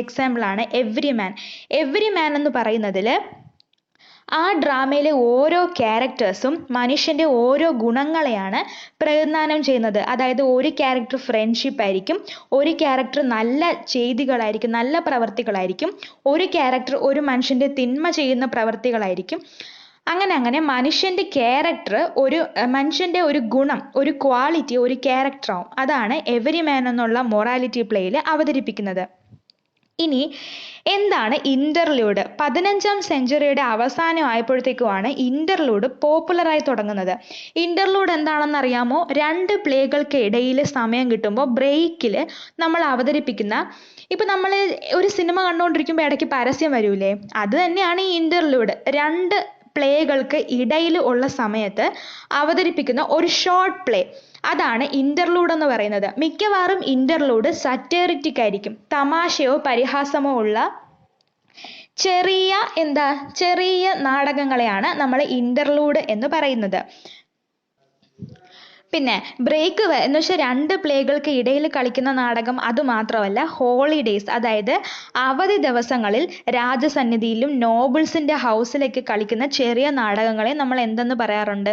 [SPEAKER 1] എക്സാമ്പിളാണ് എവരി മാൻ. എവരി മാൻ എന്ന് പറയുന്നതിൽ ആ ഡ്രാമയിലെ ഓരോ ക്യാരക്ടേഴ്സും മനുഷ്യൻ്റെ ഓരോ ഗുണങ്ങളെയാണ് പ്രതിനിധാനം ചെയ്യുന്നത്. അതായത് ഒരു ക്യാരക്ടർ ഫ്രണ്ട്ഷിപ്പ് ആയിരിക്കും, ഒരു ക്യാരക്ടർ നല്ല ചെയ്തികളായിരിക്കും, നല്ല പ്രവർത്തികളായിരിക്കും, ഒരു ക്യാരക്ടർ ഒരു മനുഷ്യൻ്റെ തിന്മ ചെയ്യുന്ന പ്രവർത്തികളായിരിക്കും. അങ്ങനെ മനുഷ്യൻ്റെ ക്യാരക്ടർ മനുഷ്യൻ്റെ ഒരു ഗുണം, ഒരു ക്വാളിറ്റി, ഒരു ക്യാരക്ടറാവും. അതാണ് എവരി മാൻ എന്നുള്ള മൊറാലിറ്റി പ്ലേയിൽ അവതരിപ്പിക്കുന്നത്. ഇനി എന്താണ് ഇന്റർലൂഡ്? 15ാം സെഞ്ചുറിയുടെ അവസാനം ആയപ്പോഴത്തേക്കുമാണ് ഇന്റർലൂഡ് പോപ്പുലറായി തുടങ്ങുന്നത്. ഇന്റർലൂഡ് എന്താണെന്ന് അറിയാമോ? 2 പ്ലേകൾക്ക് ഇടയിൽ സമയം കിട്ടുമ്പോൾ ബ്രേക്കിൽ നമ്മൾ അവതരിപ്പിക്കുന്ന, ഇപ്പം നമ്മൾ ഒരു സിനിമ കണ്ടുകൊണ്ടിരിക്കുമ്പോൾ ഇടയ്ക്ക് പരസ്യം വരൂലേ, അത് തന്നെയാണ് ഈ ഇന്റർലൂഡ്. 2 പ്ലേകൾക്ക് ഇടയിൽ ഉള്ള സമയത്ത് അവതരിപ്പിക്കുന്ന ഒരു ഷോർട്ട് പ്ലേ, അതാണ് ഇന്റർലൂഡ് എന്ന് പറയുന്നത്. മിക്കവാറും ഇന്റർലൂഡ് സറ്റേറിറ്റിക് ആയിരിക്കും. തമാശയോ പരിഹാസമോ ഉള്ള ചെറിയ നാടകങ്ങളെയാണ് നമ്മൾ ഇന്റർലൂഡ് എന്ന് പറയുന്നത്. പിന്നെ ബ്രേക്ക് എന്ന് വെച്ചാൽ 2 പ്ലേകൾക്ക് ഇടയിൽ കളിക്കുന്ന നാടകം. അതുമാത്രമല്ല, ഹോളിഡേയ്സ്, അതായത് അവധി ദിവസങ്ങളിൽ രാജസന്നിധിയിലും നോബിൾസിന്റെ ഹൗസിലേക്ക് കളിക്കുന്ന ചെറിയ നാടകങ്ങളെ നമ്മൾ എന്തെന്ന് പറയാറുണ്ട്?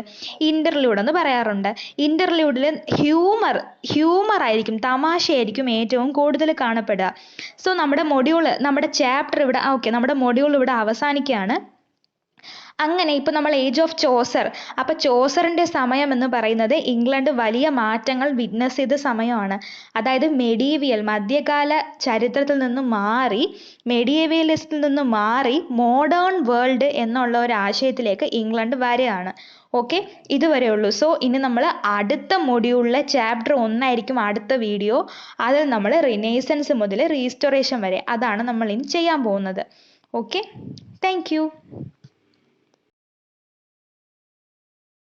[SPEAKER 1] ഇന്റർലൂഡ് എന്ന് പറയാറുണ്ട്. ഇന്റർലൂഡിൽ ഹ്യൂമർ ആയിരിക്കും, തമാശയായിരിക്കും ഏറ്റവും കൂടുതൽ കാണപ്പെടുക. സോ നമ്മുടെ ചാപ്റ്റർ ഇവിടെ അവസാനിക്കുകയാണ്. അങ്ങനെ ഇപ്പം നമ്മൾ ഏജ് ഓഫ് ചോസർ, അപ്പം ചോസറിൻ്റെ സമയം എന്ന് പറയുന്നത് ഇംഗ്ലണ്ട് വലിയ മാറ്റങ്ങൾ വിറ്റ്നസ് ചെയ്ത സമയമാണ്. അതായത് മധ്യകാല ചരിത്രത്തിൽ നിന്ന് മാറി, മെഡീവിയലിസത്തിൽ നിന്ന് മാറി മോഡേൺ വേൾഡ് എന്നുള്ള ഒരു ആശയത്തിലേക്ക് ഇംഗ്ലണ്ട് വരികയാണ്. ഓക്കെ, ഇതുവരെ ഉള്ളൂ. സോ ഇനി നമ്മൾ അടുത്ത മൊഡ്യൂളിലെ ചാപ്റ്റർ 1 ആയിരിക്കും അടുത്ത വീഡിയോ. അതിൽ നമ്മൾ റിനൈസൻസ് മുതൽ റീസ്റ്റോറേഷൻ വരെ, അതാണ് നമ്മൾ ഇനി ചെയ്യാൻ പോകുന്നത്. Okay, thank you.